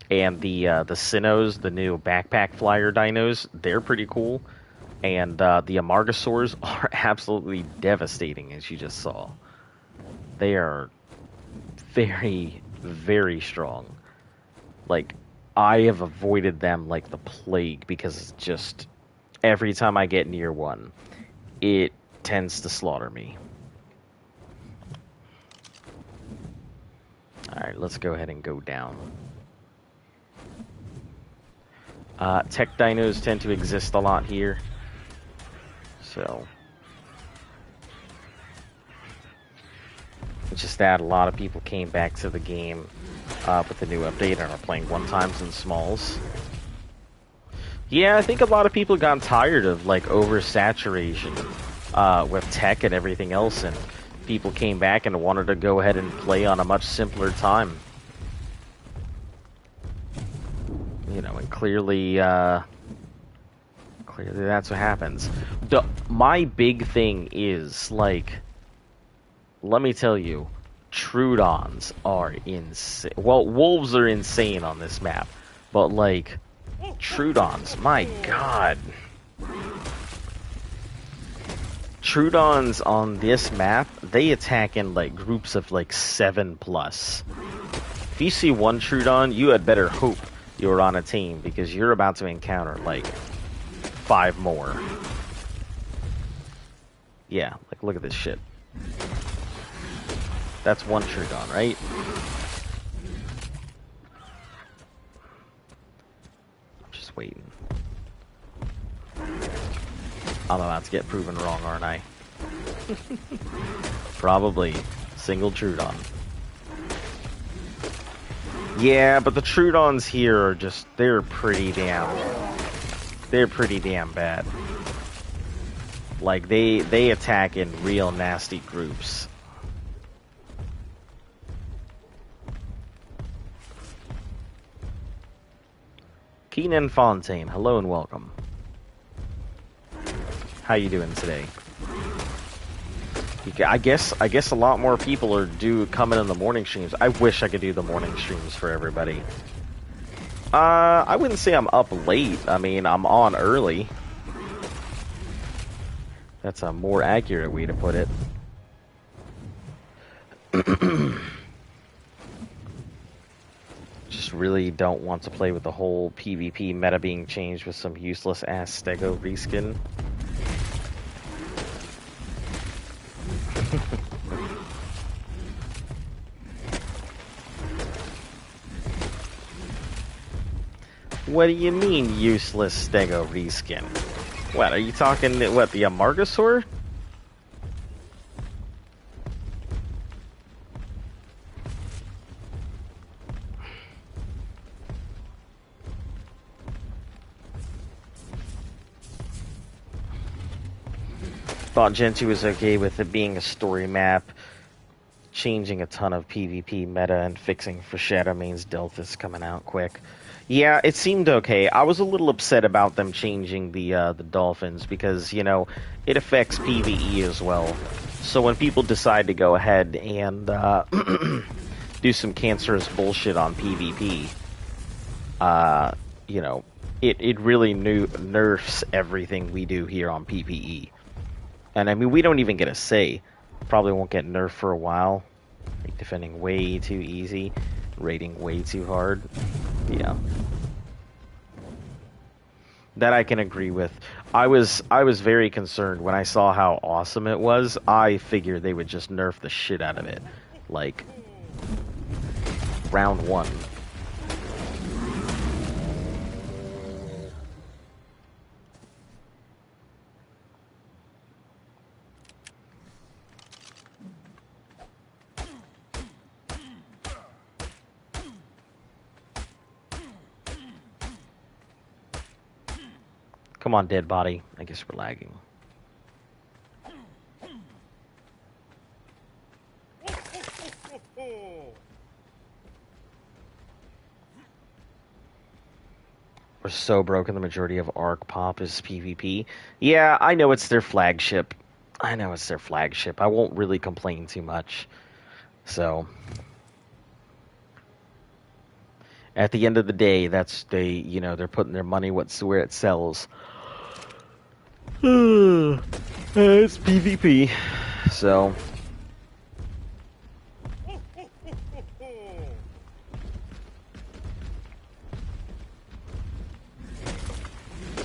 and the Sinnohs, the new backpack flyer dinos, they're pretty cool. And the Amargasaurs are absolutely devastating, as you just saw. They are very, very strong. Like, I have avoided them like the plague because it's just every time I get near one, it tends to slaughter me. Alright, let's go ahead and go down. Tech dinos tend to exist a lot here. So, it's just that a lot of people came back to the game with the new update and are playing 1x in smalls. Yeah, I think a lot of people got tired of like oversaturation with tech and everything else, and people came back and wanted to go ahead and play on a much simpler time. You know, and clearly that's what happens. My big thing is, like, let me tell you, Troodons are insane. Well, wolves are insane on this map, but like, Troodons, my god. Troodons on this map, they attack in like groups of like 7+. If you see one Troodon, you had better hope you're on a team, because you're about to encounter like 5 more. Yeah, like look at this shit. That's one Troodon, right? I'm just waiting. I'm about to get proven wrong, aren't I? Probably. Single Troodon. Yeah, but the Troodons here are just, they're pretty damn bad. Like, they attack in real nasty groups. Keenan Fontaine, hello and welcome. How you doing today? I guess a lot more people are coming in the morning streams. I wish I could do the morning streams for everybody. I wouldn't say I'm up late. I mean, I'm on early. That's a more accurate way to put it. Just really don't want to play with the whole PvP meta being changed with some useless ass Stego reskin. What do you mean, useless Stego reskin? What, are you talking, what, the Amargasaur? Thought Gen 2 was okay with it being a story map, changing a ton of PvP meta and fixing for Shadow Main's Delphus coming out quick. Yeah, it seemed okay. I was a little upset about them changing the dolphins because, you know, it affects PvE as well. So when people decide to go ahead and do some cancerous bullshit on PvP, you know, it really nerfs everything we do here on PvE. And I mean, we don't even get a say. Probably won't get nerfed for a while. Like, defending way too easy, raiding way too hard. Yeah. That I can agree with. I was very concerned when I saw how awesome it was. I figured they would just nerf the shit out of it. Like round one. Come on, dead body. I guess we're lagging. We're so broken. The majority of Arc Pop is PvP. Yeah, I know it's their flagship. I know it's their flagship. I won't really complain too much. So, at the end of the day, they're putting their money where it sells. It's PvP. So,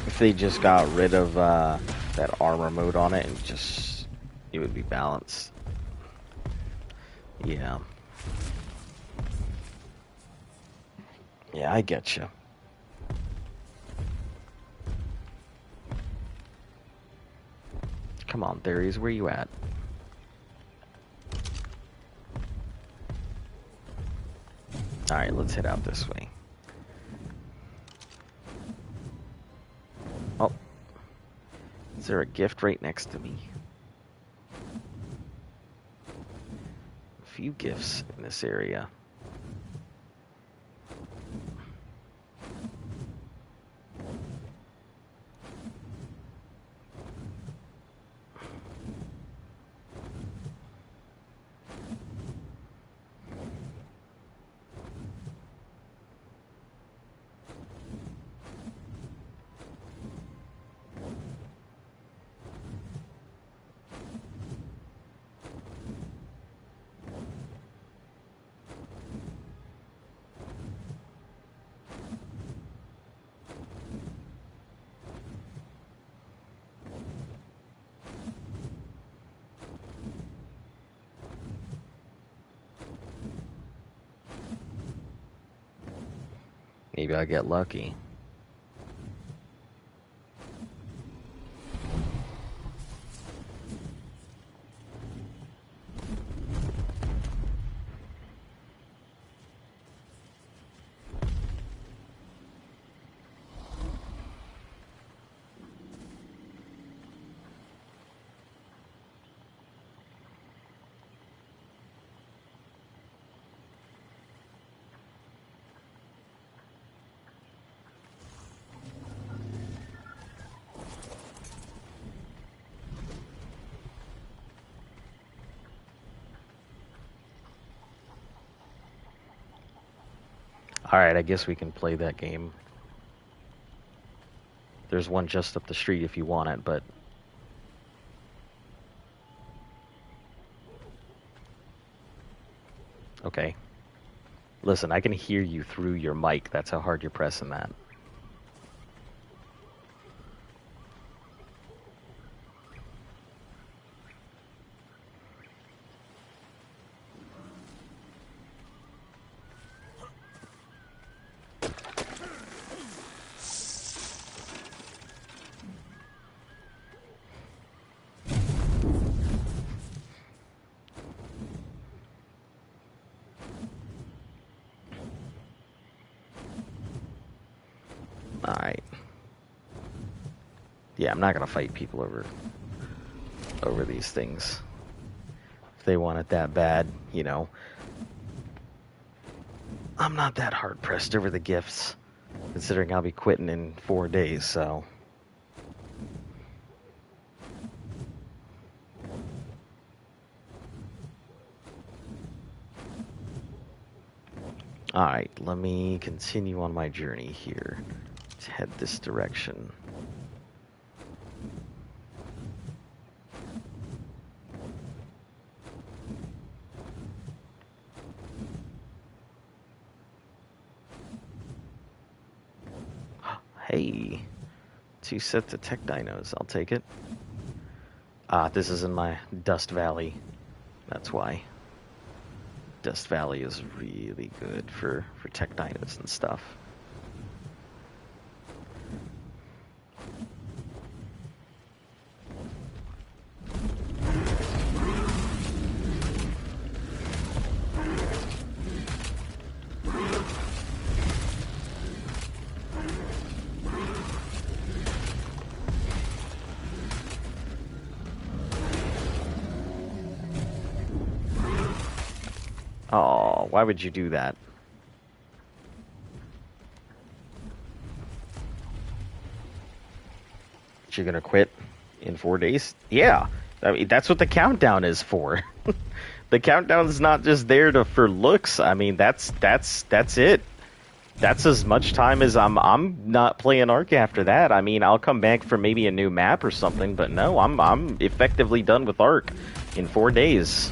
if they just got rid of that armor mode on it and it would be balanced. Yeah. Yeah, I get you. Come on, Theories, where you at? Alright, let's head out this way. Oh. Is there a gift right next to me? A few gifts in this area. Maybe I'll get lucky. Alright, I guess we can play that game. There's one just up the street if you want it, but... Okay. Listen, I can hear you through your mic. That's how hard you're pressing that. Alright. Yeah, I'm not gonna fight people over these things. If they want it that bad, you know. I'm not that hard pressed over the gifts, considering I'll be quitting in 4 days, so. Alright, let me continue on my journey here. Let's head this direction. Hey, 2 sets of tech dinos. I'll take it. This is in my Dust Valley. That's why. Dust Valley is really good for tech dinos and stuff. Oh, why would you do that? You're gonna quit in 4 days? Yeah, I mean that's what the countdown is for. The countdown is not just there for looks. I mean that's it. That's as much time as I'm not playing Ark after that. I mean I'll come back for maybe a new map or something, but no, I'm effectively done with Ark in 4 days.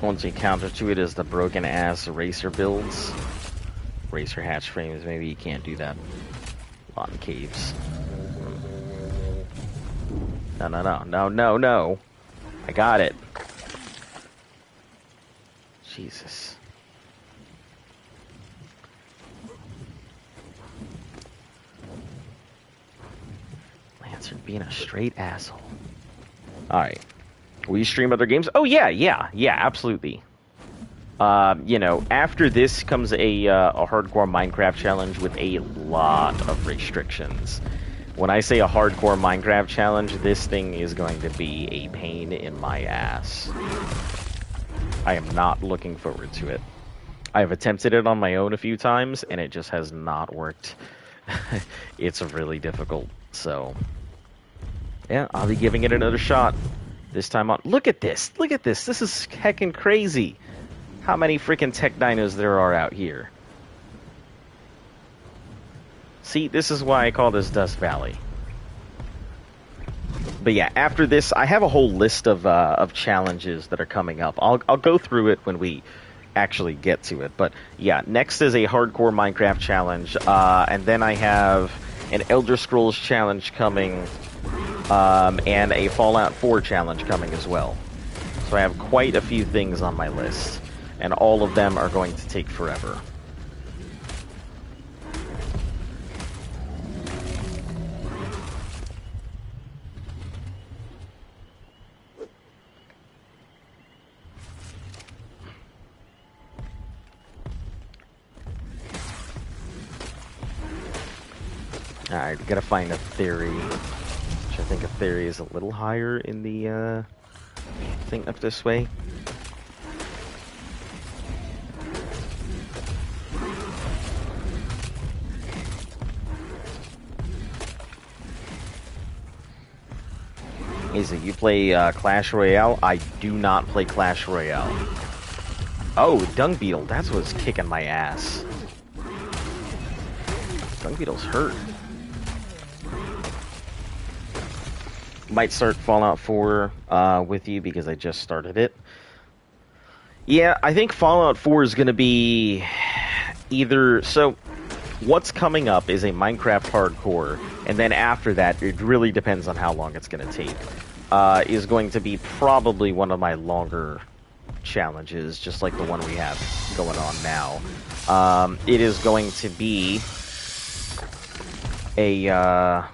Once you counter to it is the broken ass racer builds. Racer hatch frames, maybe you can't do that on caves. No. I got it. Jesus. Lancer being a straight asshole. Alright. Will you stream other games? Oh yeah, absolutely. You know, after this comes a hardcore Minecraft challenge with a lot of restrictions. When I say a hardcore Minecraft challenge, this thing is going to be a pain in my ass. I am not looking forward to it. I have attempted it on my own a few times, and it just has not worked. It's really difficult, so... yeah, I'll be giving it another shot. This time on... Look at this! This is heckin' crazy! How many freaking tech dinos there are out here. See, this is why I call this Dust Valley. But yeah, after this, I have a whole list of challenges that are coming up. I'll go through it when we actually get to it. But yeah, next is a hardcore Minecraft challenge. And then I have an Elder Scrolls challenge coming... and a Fallout 4 challenge coming as well. So I have quite a few things on my list, and all of them are going to take forever. Alright, gotta find a theory. I think a theory is a little higher in the thing up this way. Easy, you play Clash Royale? I do not play Clash Royale. Oh, Dung Beetle, that's what's kicking my ass. Dung Beetle's hurt. Might start Fallout 4 with you because I just started it. Yeah, I think Fallout 4 is going to be either... So, what's coming up is a Minecraft hardcore, and then after that, it really depends on how long it's going to take. Is going to be probably one of my longer challenges, just like the one we have going on now. It is going to be a...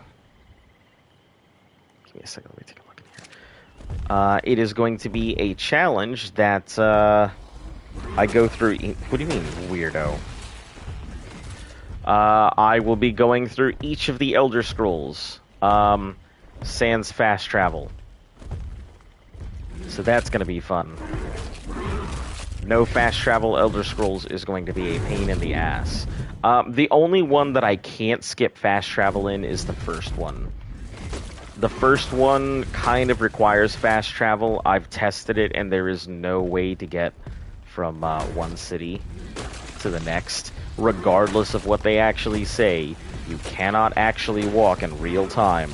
Give me a second, let me take a look in here. It is going to be a challenge that I go through... What do you mean, weirdo? I will be going through each of the Elder Scrolls. Sans fast travel. So that's going to be fun. No fast travel Elder Scrolls is going to be a pain in the ass. The only one that I can't skip fast travel in is the first one. The first one kind of requires fast travel. I've tested it, and there is no way to get from one city to the next, regardless of what they actually say. You cannot actually walk in real time.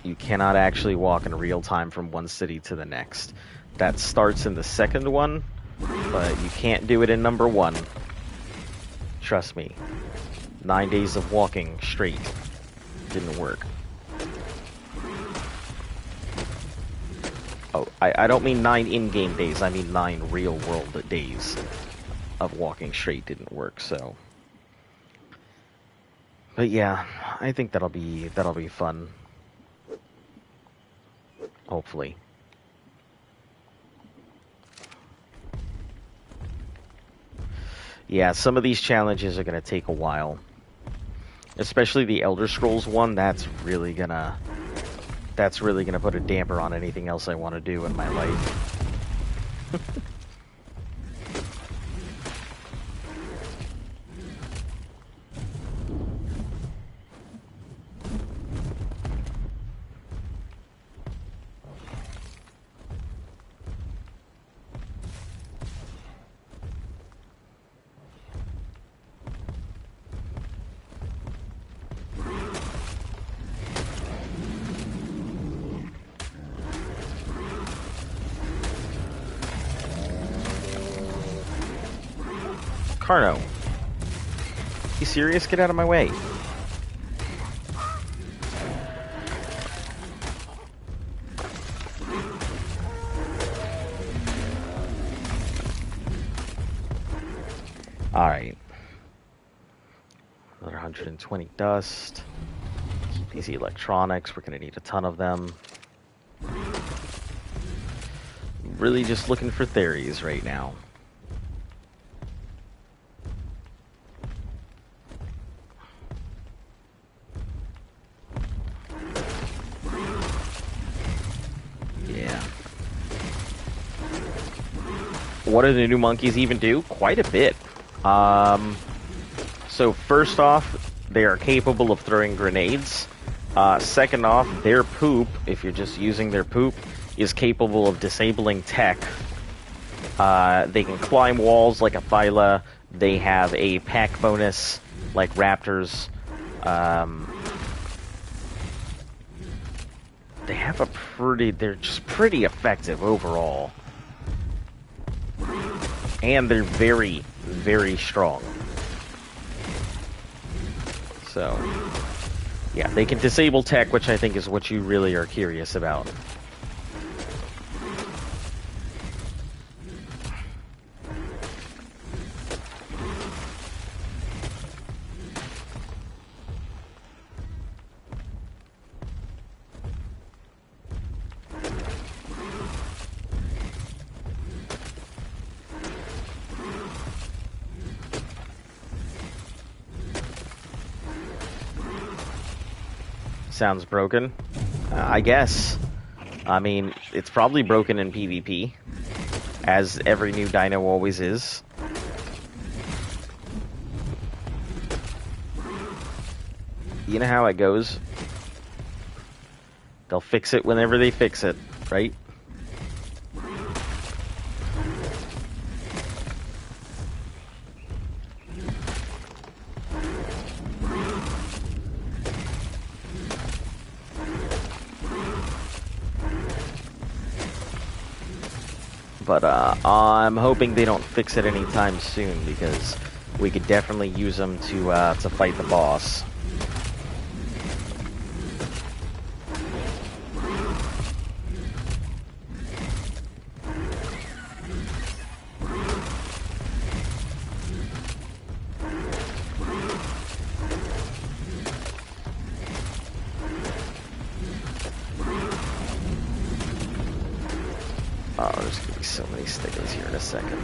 You cannot actually walk in real time from one city to the next. That starts in the second one, but you can't do it in number 1. Trust me. 9 days of walking straight didn't work. Oh, I don't mean 9 in-game days, I mean 9 real-world days of walking straight didn't work, so... But yeah, I think that'll be fun. Hopefully. Yeah, some of these challenges are going to take a while. Especially the Elder Scrolls one, that's really gonna put a damper on anything else I want to do in my life. Carno. You serious? Get out of my way. Alright. Another 120 dust. Keep these electronics. We're going to need a ton of them. Really just looking for theories right now. What do the new monkeys even do? Quite a bit. So first off, they are capable of throwing grenades. Second off, their poop, if you're just using their poop, is capable of disabling tech. They can climb walls like a phyla. They have a pack bonus like raptors. They have a they're just pretty effective overall. And they're very, very strong. So, yeah, they can disable tech, which I think is what you really are curious about. Sounds broken. I guess. I mean, it's probably broken in PvP, as every new dino always is. You know how it goes? They'll fix it whenever they fix it, right? But I'm hoping they don't fix it anytime soon, because we could definitely use them to fight the boss. Oh, there's gonna be so many stickers here in a second.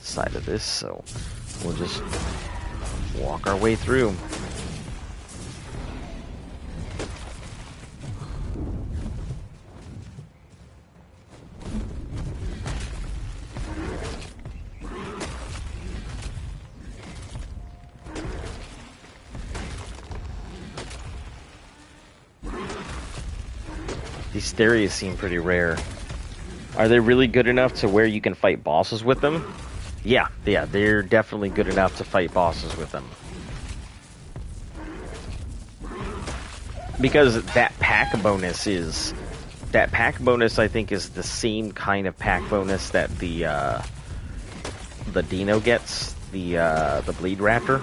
side of this, so we'll just walk our way through. These Sterias seem pretty rare. Are they really good enough to where you can fight bosses with them? Yeah, they're definitely good enough to fight bosses with them. Because that pack bonus, I think, is the same kind of pack bonus that the Dino gets, the Bleed Raptor.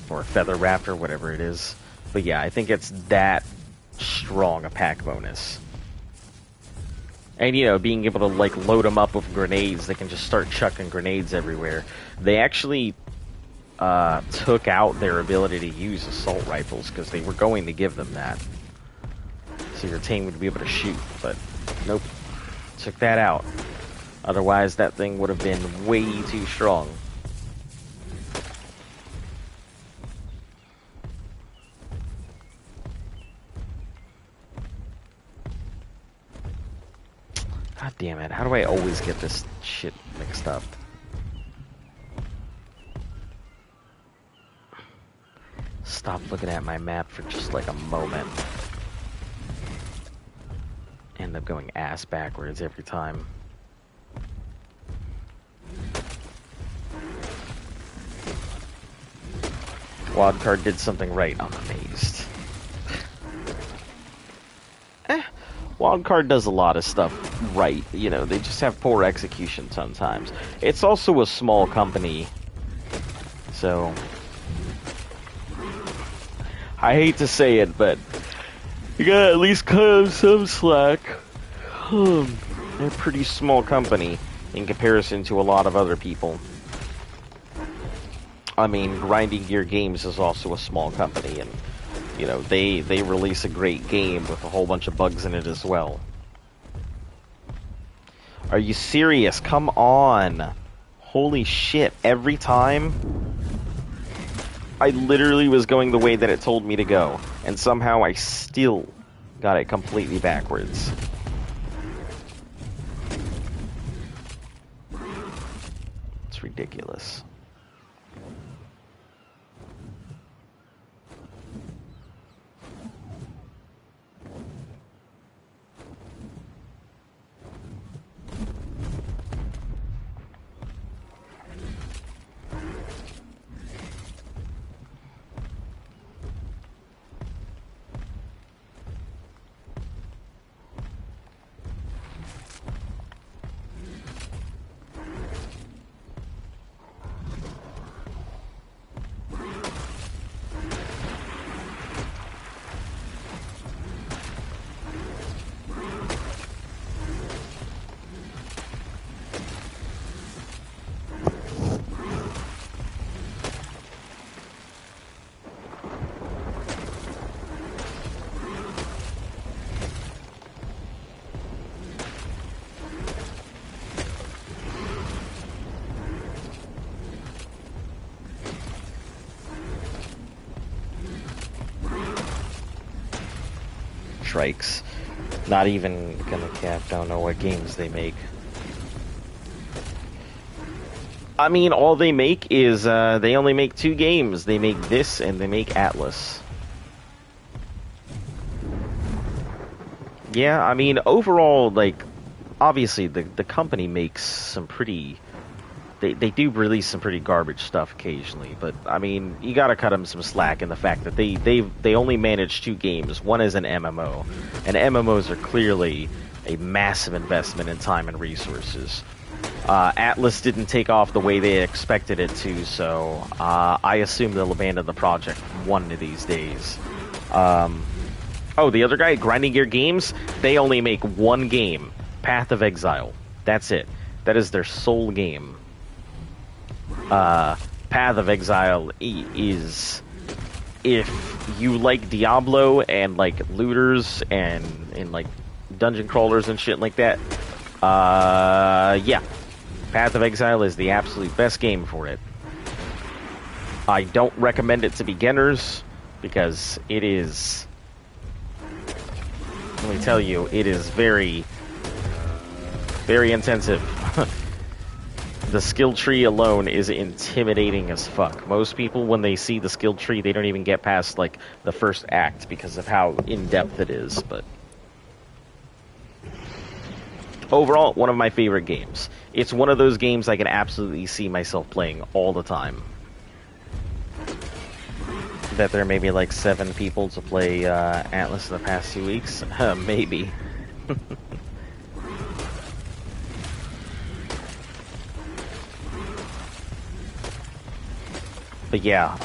Or Feather Raptor, whatever it is. But yeah, I think it's that strong a pack bonus. And, you know, being able to, like, load them up with grenades, they can just start chucking grenades everywhere. They actually took out their ability to use assault rifles, because they were going to give them that. So your team would be able to shoot, but nope. Took that out. Otherwise, that thing would have been way too strong. God damn it, how do I always get this shit mixed up? Stop looking at my map for just like a moment. End up going ass backwards every time. Wildcard did something right, I'm amazed. Wildcard does a lot of stuff right, you know, they just have poor execution sometimes. It's also a small company, so I hate to say it, but you gotta at least cut them some slack. They're a pretty small company in comparison to a lot of other people. I mean, Grinding Gear Games is also a small company, and you know, they release a great game with a whole bunch of bugs in it as well. Are you serious? Come on. Holy shit, every time? I literally was going the way that it told me to go, and somehow I still got it completely backwards. It's ridiculous. Strikes. Not even gonna cap, don't know what games they make. I mean, all they make is, they only make 2 games. They make this and they make Atlas. Yeah, I mean, overall, like, obviously the company makes some pretty... They do release some pretty garbage stuff occasionally, but I mean, you gotta cut them some slack in the fact that they only manage 2 games. One is an MMO, and MMOs are clearly a massive investment in time and resources. Atlas didn't take off the way they expected it to, so I assume they'll abandon the project one of these days. Oh, the other guy, Grinding Gear Games, they only make 1 game, Path of Exile. That's it. That is their sole game. Path of Exile is, if you like Diablo and like looters and like dungeon crawlers and shit like that, yeah, Path of Exile is the absolute best game for it. I don't recommend it to beginners because it is, let me tell you, it is very, very intensive. The skill tree alone is intimidating as fuck. Most people, when they see the skill tree, they don't even get past, like, the first act because of how in-depth it is, but... Overall, one of my favorite games. It's one of those games I can absolutely see myself playing all the time. Bet there may be like 7 people to play Atlas in the past 2 weeks. Maybe. But yeah,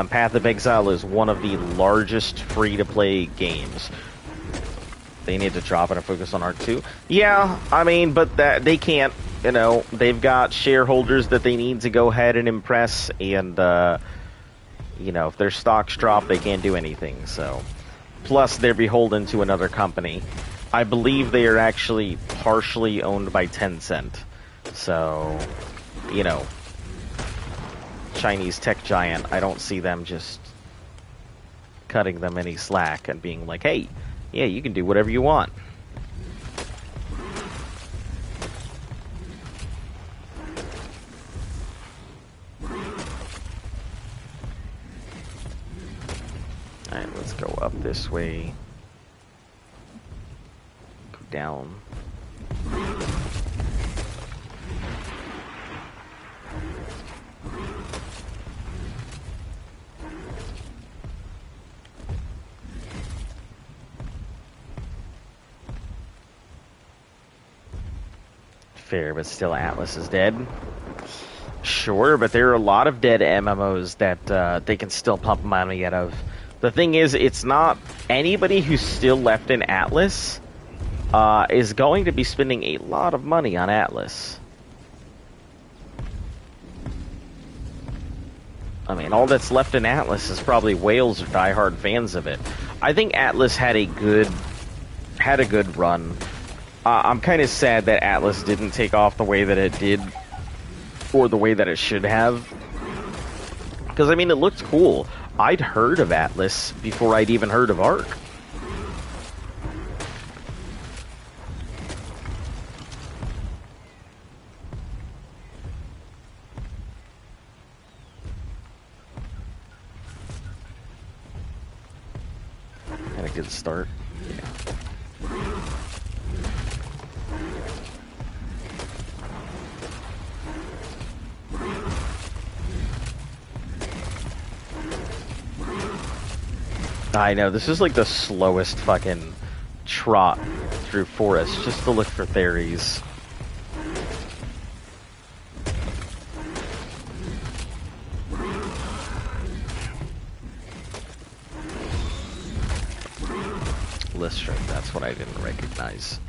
Path of Exile is one of the largest free-to-play games. They need to drop it and focus on art too. Yeah, I mean, but that they can't. You know, they've got shareholders that they need to go ahead and impress, and you know, if their stocks drop, they can't do anything. So, plus they're beholden to another company. I believe they are actually partially owned by Tencent. So, you know, Chinese tech giant. I don't see them just cutting them any slack and being like, hey, yeah, you can do whatever you want. Alright, let's go up this way. Go down. Fair, but still Atlas is dead. Sure, but there are a lot of dead MMOs that they can still pump money out of. The thing is, it's not anybody who's still left in Atlas is going to be spending a lot of money on Atlas. I mean, all that's left in Atlas is probably whales or diehard fans of it. I think Atlas had a good run. I'm kind of sad that Atlas didn't take off the way that it did, or the way that it should have. Because, I mean, it looked cool. I'd heard of Atlas before I'd even heard of Ark. Had a good start. Yeah. I know, this is like the slowest fucking trot through forest just to look for theories. Listring, that's what I didn't recognize.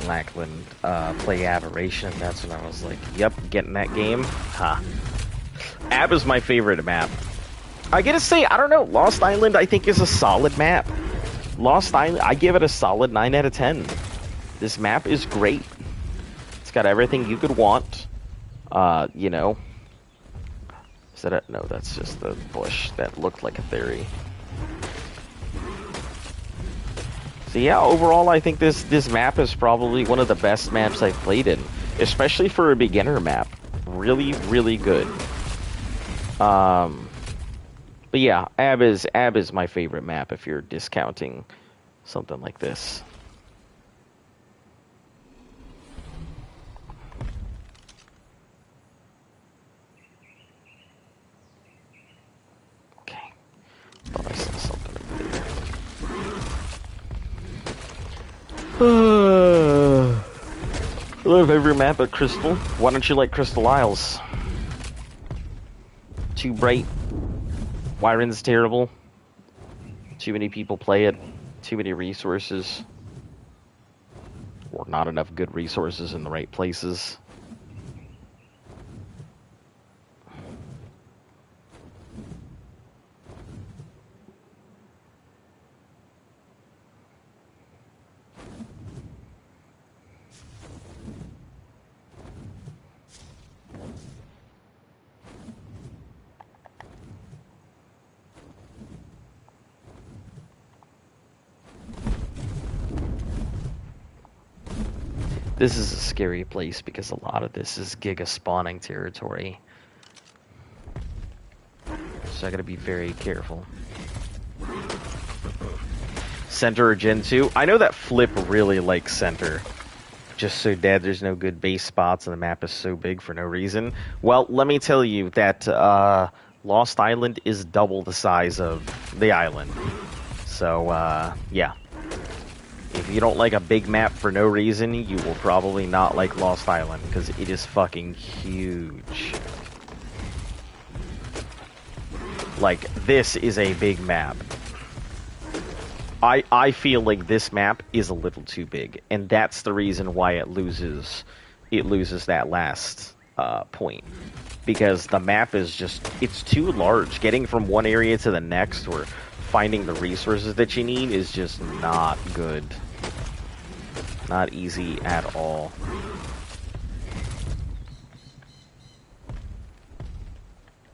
Lackland, play Aberration, that's when I was like, yep, getting that game. Huh. Ab is my favorite map. I gotta say, I don't know, Lost Island I think is a solid map. Lost Island, I give it a solid 9 out of 10. This map is great. It's got everything you could want. You know. Is that it? No, that's just the bush that looked like a theory. So yeah, overall I think this map is probably one of the best maps I've played in. Especially for a beginner map. Really, really good. But yeah, Ab is my favorite map if you're discounting something like this. Okay. Thought I saw something over there. I love every map at Crystal. Why don't you like Crystal Isles? Too bright. Wyron's terrible. Too many people play it. Too many resources. Or not enough good resources in the right places. This is a scary place because a lot of this is giga spawning territory. So I gotta be very careful. Center or Gen 2? I know that Flip really likes center. Just so dead there's no good base spots and the map is so big for no reason. Well, let me tell you that Lost Island is double the size of the island. So, yeah. If you don't like a big map for no reason, you will probably not like Lost Island, because it is fucking huge. Like, this is a big map. I feel like this map is a little too big, and that's the reason why it loses that last point. Because the map is just, it's too large. Getting from one area to the next, or finding the resources that you need, is just not good. Not easy at all.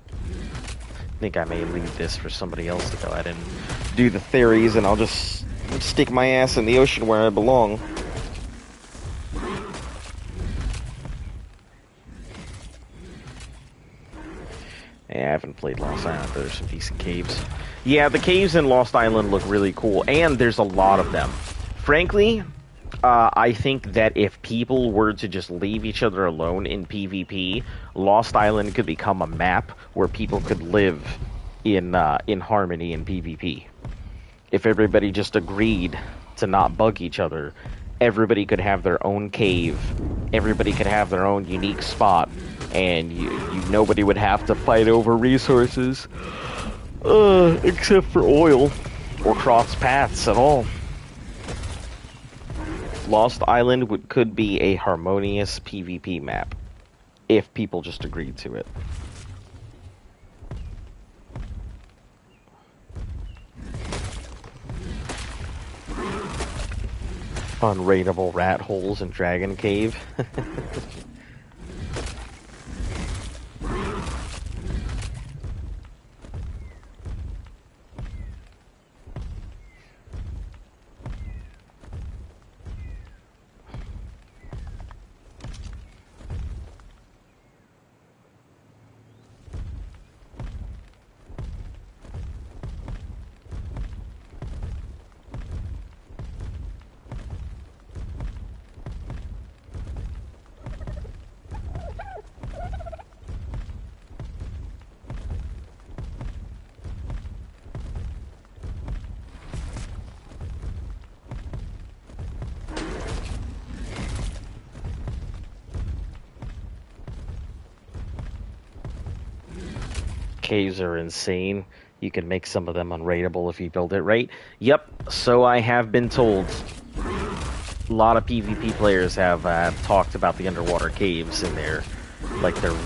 I think I may leave this for somebody else to go ahead and do the theories, and I'll just stick my ass in the ocean where I belong. Yeah, I haven't played Lost Island, but there's some decent caves. Yeah, the caves in Lost Island look really cool, and there's a lot of them. Frankly, I think that if people were to just leave each other alone in PvP, Lost Island could become a map where people could live in harmony in PvP. If everybody just agreed to not bug each other, everybody could have their own cave, everybody could have their own unique spot, and nobody would have to fight over resources, except for oil, or cross paths at all. Lost Island could be a harmonious PvP map, if people just agreed to it. Unraidable rat holes and dragon cave. Caves are insane. You can make some of them unraidable if you build it right. Yep, so I have been told. A lot of PvP players have talked about the underwater caves, and they're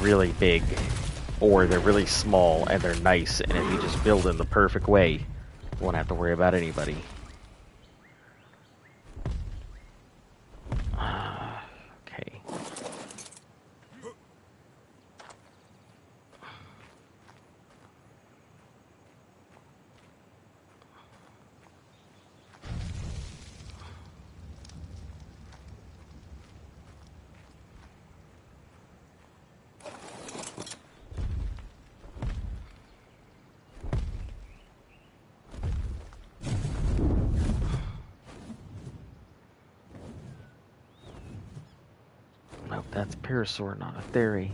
really big, or they're really small, and they're nice, and if you just build in the perfect way, you won't have to worry about anybody. Okay. Nope, that's Parasaur, not a theory.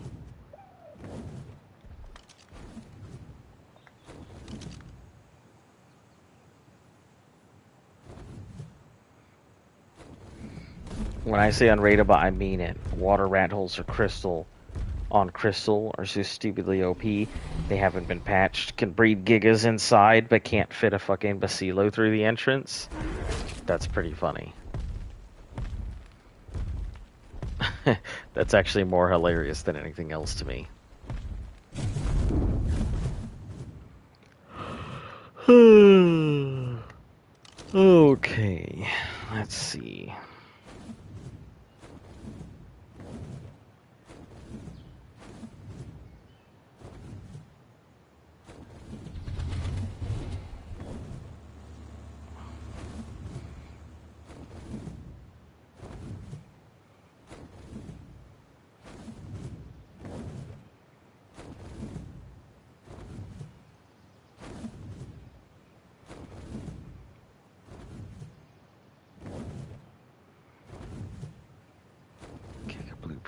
When I say unraidable, I mean it. Water rat holes are crystal on crystal are so stupidly OP. They haven't been patched. Can breed gigas inside, but can't fit a fucking Basilo through the entrance. That's pretty funny. That's actually more hilarious than anything else to me. Okay, let's see.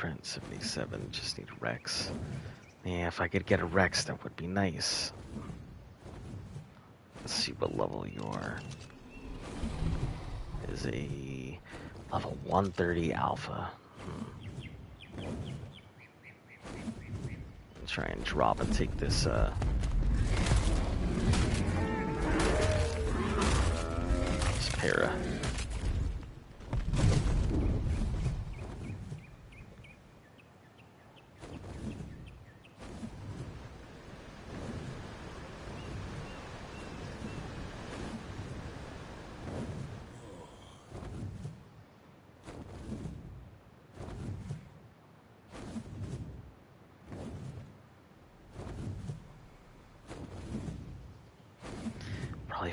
Blueprint 77. Just need a Rex. Yeah, if I could get a Rex, that would be nice. Let's see what level you are. Is a level 130 alpha. Try and drop and take this this para.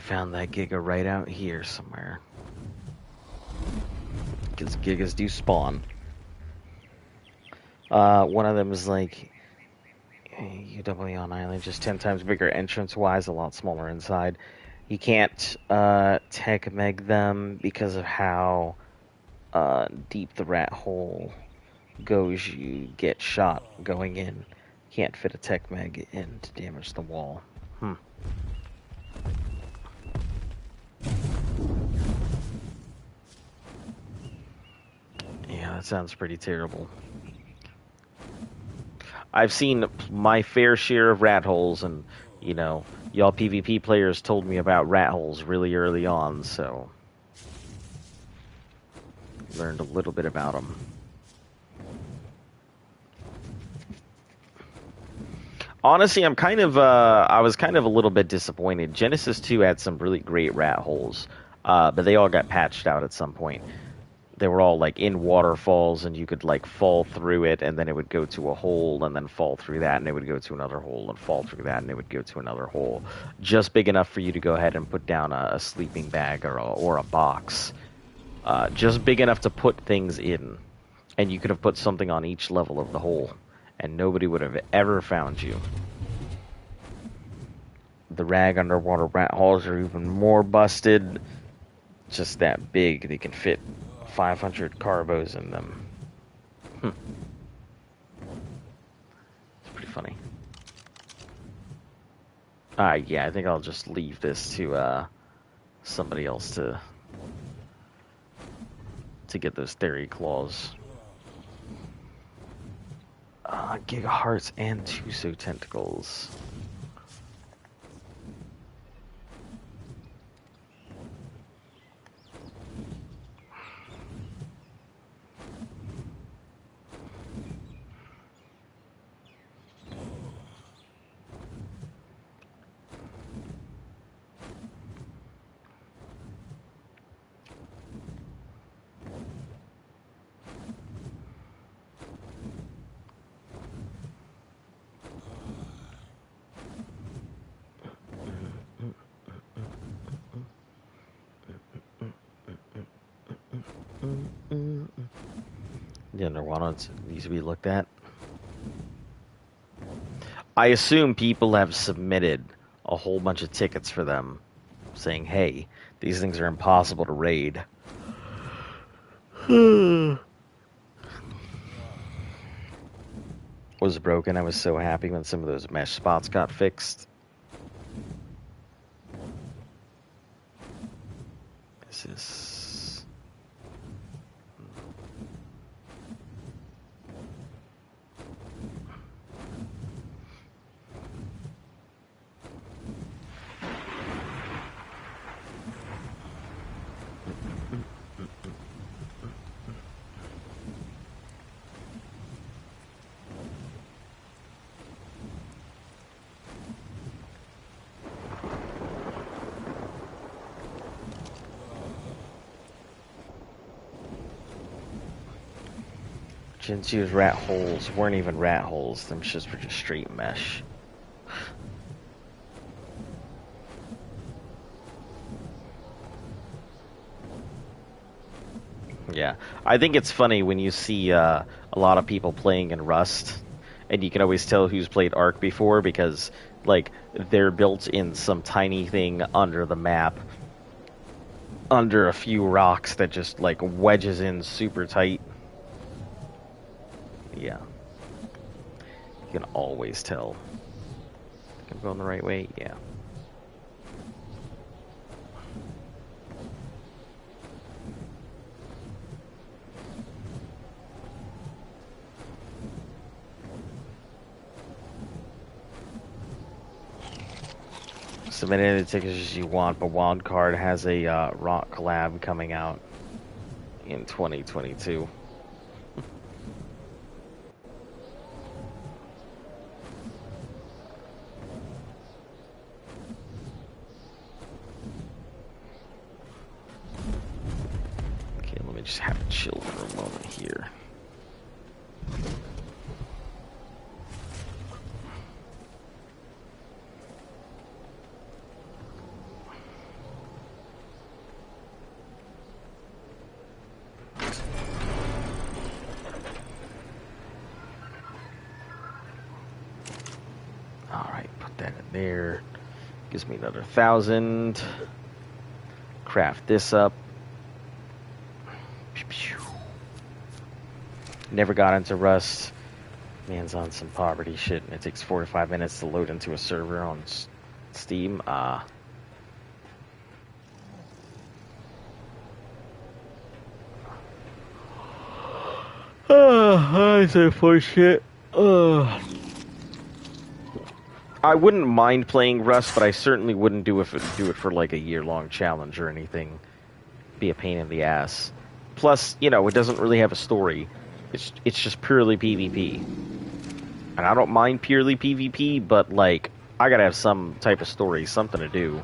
Found that Giga right out here somewhere. Because Gigas do spawn. One of them is like UW on island, just 10 times bigger entrance-wise, a lot smaller inside. You can't tech meg them because of how deep the rat hole goes. You get shot going in. Can't fit a tech meg in to damage the wall. Yeah, that sounds pretty terrible. I've seen my fair share of rat holes, and, you know, y'all PvP players told me about rat holes really early on, so learned a little bit about them. Honestly, I was kind of a little bit disappointed. Genesis 2 had some really great rat holes, but they all got patched out at some point. They were all like in waterfalls, and you could like fall through it, and then it would go to a hole, and then fall through that, and it would go to another hole, and fall through that, and it would go to another hole. Just big enough for you to go ahead and put down a sleeping bag or a box. Just big enough to put things in, and you could have put something on each level of the hole, and nobody would have ever found you. The rag underwater rat holes are even more busted. Just that big, they can fit 500 carbos in them. It's pretty funny. Yeah, I think I'll just leave this to somebody else to get those theory claws. Gigahearts and Tuso tentacles. The Underwater needs to be looked at. I assume people have submitted a whole bunch of tickets for them, saying, hey, these things are impossible to raid. Was broken. I was so happy when some of those mesh spots got fixed. This is... Jinju's rat holes weren't even rat holes, them shits were just straight mesh. Yeah, I think it's funny when you see a lot of people playing in Rust, and you can always tell who's played Ark before because, like, they're built in some tiny thing under the map, under a few rocks that just, like, wedges in super tight. Yeah. You can always tell. Think I'm going the right way? Yeah. Submit any of the tickets you want, but Wildcard has a rock collab coming out in 2022. Okay, let me just have a chill for a moment here. Alright, put that in there. Gives me another 1,000. Craft this up. Never got into Rust. Man's on some poverty shit, and it takes 4 to 5 minutes to load into a server on Steam. I say for shit. I wouldn't mind playing Rust, but I certainly wouldn't do it for like a year-long challenge or anything. Be a pain in the ass. Plus, you know, it doesn't really have a story. It's just purely PvP. And I don't mind purely PvP, but like I gotta have some type of story, something to do.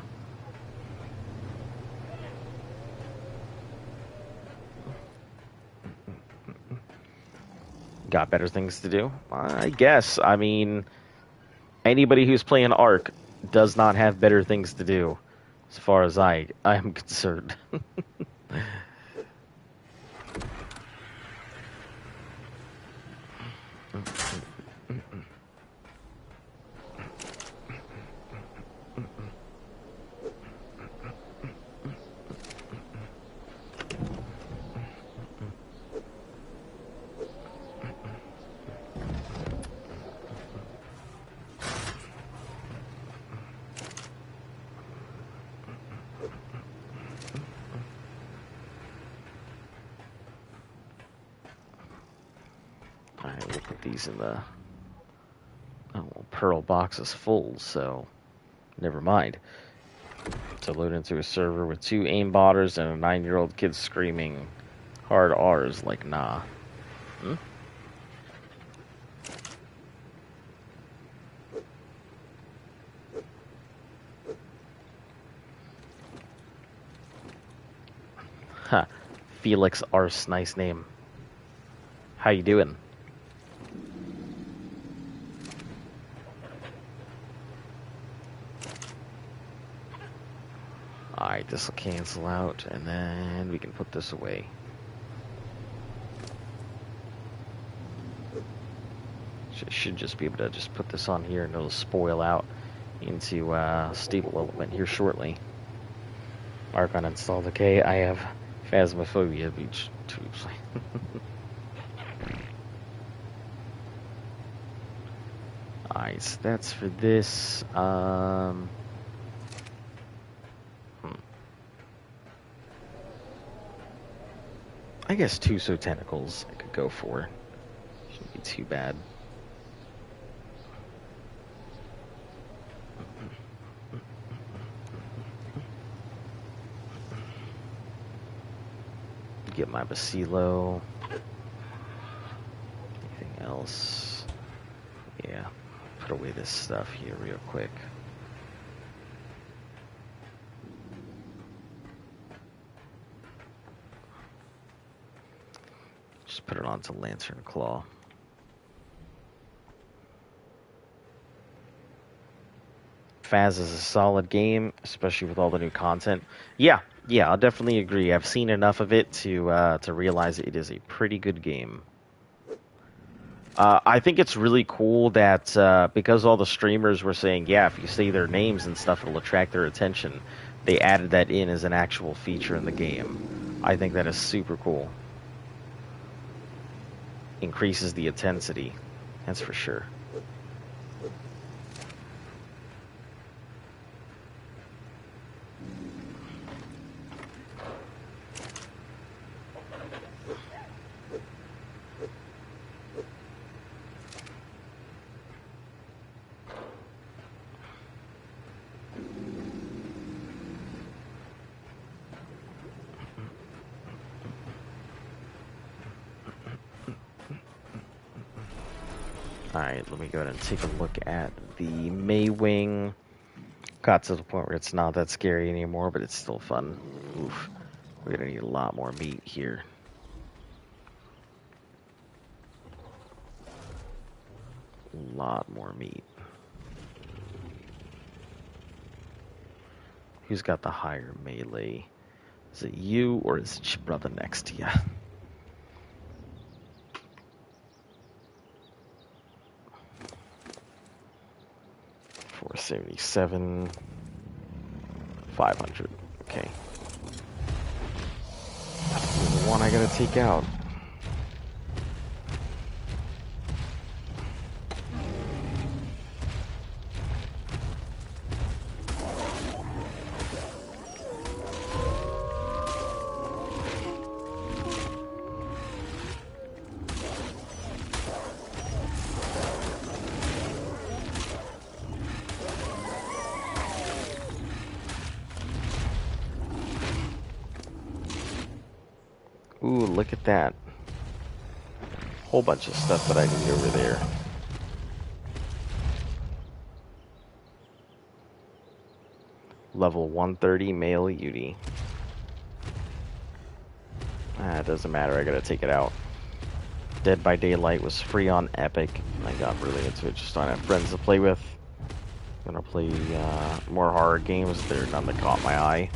Got better things to do? I guess. I mean, anybody who's playing Ark does not have better things to do, as far as I am concerned. Alright, we'll put these in the... Oh, well, Pearl box is full, so... Never mind. To load into a server with 2 aimbotters and a 9-year-old kid screaming hard R's like, nah. Hmm? Huh. Felix Arse, nice name. How you doing? Alright, this will cancel out, and then we can put this away. Should just be able to just put this on here, and it'll spoil out into stable element here shortly. Mark uninstalled. Okay, I have Phasmophobia Beach tubes. Alright, so that's for this. I guess 2 so tentacles I could go for. Shouldn't be too bad. Get my Basilo. Anything else? Yeah. Put away this stuff here real quick. Just put it onto Lantern Claw. Phaz is a solid game, especially with all the new content. Yeah, I'll definitely agree. I've seen enough of it to realize it is a pretty good game. I think it's really cool that because all the streamers were saying, yeah, if you say their names and stuff, it'll attract their attention. They added that in as an actual feature in the game. I think that is super cool. increases the intensity. That's for sure. Alright, let me go ahead and take a look at the Maywing. Got to the point where it's not that scary anymore, but it's still fun. Oof. We're gonna need a lot more meat here. A lot more meat. Who's got the higher melee? Is it you, or is it your brother next to you? 477, 500. Okay. The one I gotta take out. Ooh, look at that. Whole bunch of stuff that I need over there. Level 130 male Yudi. It doesn't matter, I gotta take it out. Dead by Daylight was free on Epic. I got really into it, just don't have friends to play with. I'm gonna play more horror games. There are none that caught my eye.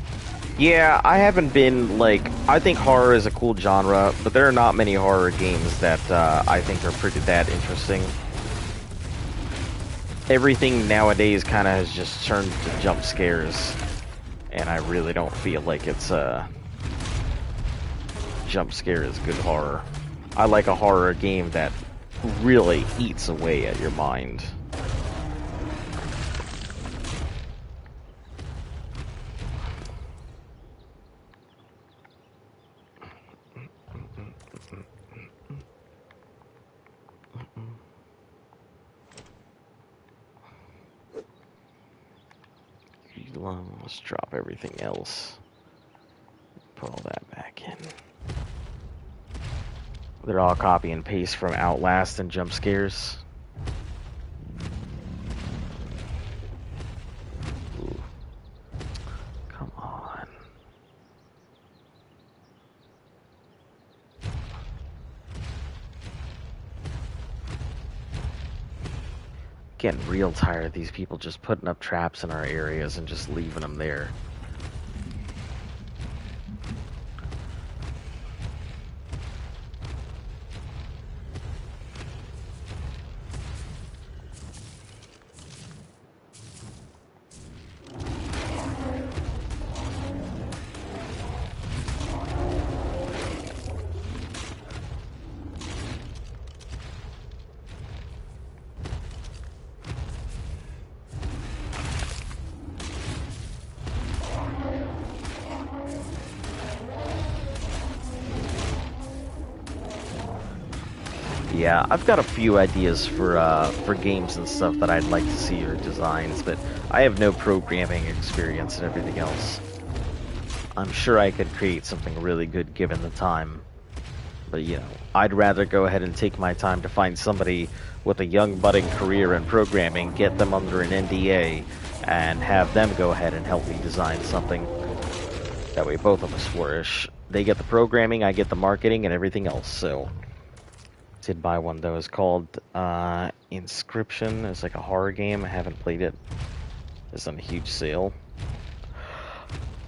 Yeah, I haven't been, like, I think horror is a cool genre, but there are not many horror games that I think are pretty that interesting. Everything nowadays kind of has just turned to jump scares, and I really don't feel like it's jump scare is good horror. I like a horror game that really eats away at your mind. Let's drop everything else. Put all that back in. They're all copy and paste from Outlast and jump scares. Ooh. Come on. Getting real tired of these people just putting up traps in our areas and just leaving them there. Yeah, I've got a few ideas for games and stuff that I'd like to see or designs, but I have no programming experience and everything else. I'm sure I could create something really good given the time. But, you know, I'd rather go ahead and take my time to find somebody with a young budding career in programming, get them under an NDA, and have them go ahead and help me design something. That way both of us flourish. They get the programming, I get the marketing, and everything else, so... Did buy one though. It's called Inscription. It's like a horror game. I haven't played it. It's on a huge sale.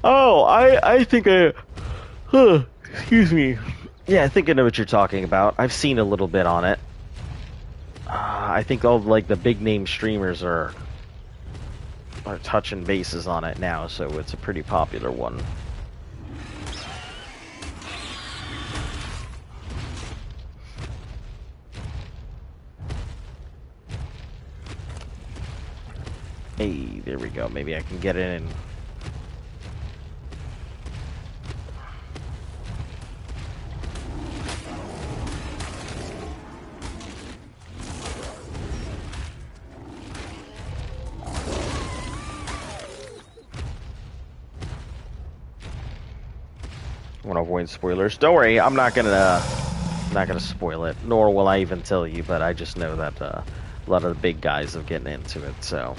Oh, I think excuse me. Yeah, I think I know what you're talking about. I've seen a little bit on it. I think all like the big name streamers are touching bases on it now, so it's a pretty popular one. There we go. Maybe I can get in. I want to avoid spoilers. Don't worry, I'm not gonna spoil it, nor will I even tell you. But I just know that a lot of the big guys are getting into it, so.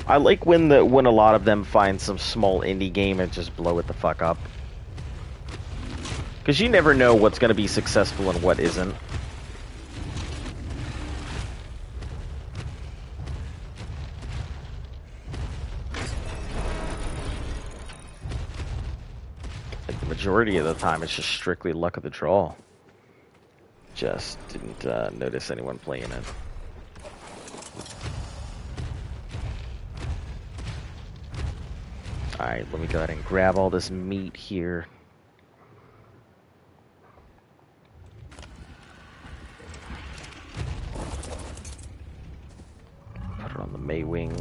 I like when a lot of them find some small indie game and just blow it the fuck up. Because you never know what's going to be successful and what isn't. Like the majority of the time, it's just strictly luck of the draw. Just didn't notice anyone playing it. Alright, let me go ahead and grab all this meat here. Put it on the Maywing.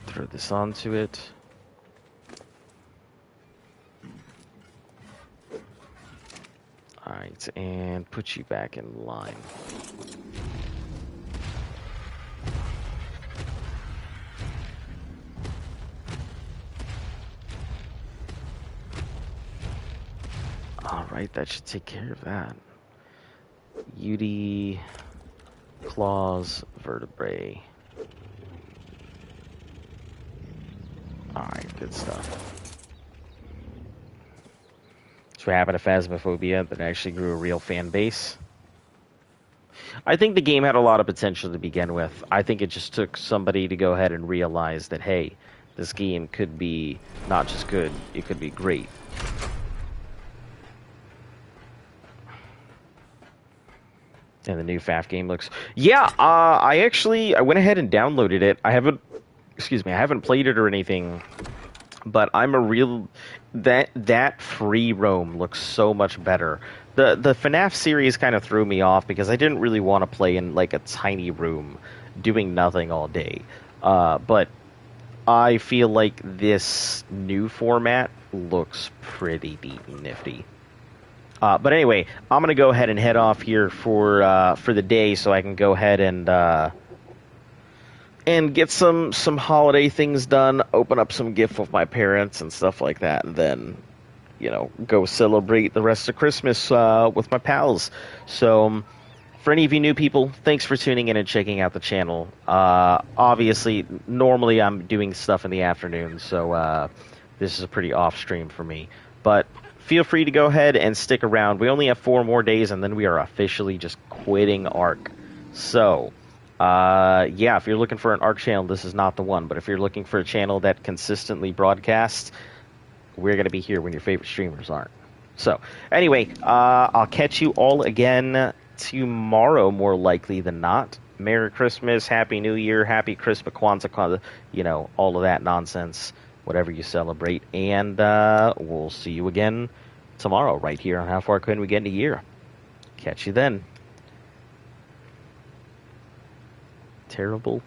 Throw this onto it. Alright, and put you back in line. Alright, that should take care of that. UD, claws, vertebrae. Alright, good stuff. So what happened to Phasmophobia that actually grew a real fan base? I think the game had a lot of potential to begin with. I think it just took somebody to go ahead and realize that, hey, this game could be not just good, it could be great. And the new FAF game looks... Yeah, I went ahead and downloaded it. I haven't played it or anything, but I'm a real... That free roam looks so much better. The FNAF series kind of threw me off because I didn't really want to play in like a tiny room doing nothing all day. But I feel like this new format looks pretty neat and nifty. But anyway, I'm gonna go ahead and head off here for the day, so I can go ahead and get some holiday things done, open up some gifts with my parents and stuff like that, and then, you know, go celebrate the rest of Christmas with my pals. So, for any of you new people, thanks for tuning in and checking out the channel. Obviously, normally I'm doing stuff in the afternoon, so this is a pretty off stream for me. But feel free to go ahead and stick around. We only have 4 more days, and then we are officially just quitting ARC. So... yeah, if you're looking for an ARC channel, this is not the one. But if you're looking for a channel that consistently broadcasts, we're going to be here when your favorite streamers aren't. So, anyway, I'll catch you all again tomorrow, more likely than not. Merry Christmas, Happy New Year, Happy Christmas, Kwanzaa, you know, all of that nonsense, whatever you celebrate. And we'll see you again tomorrow right here on How Far Can We Get in a Year. Catch you then. Terrible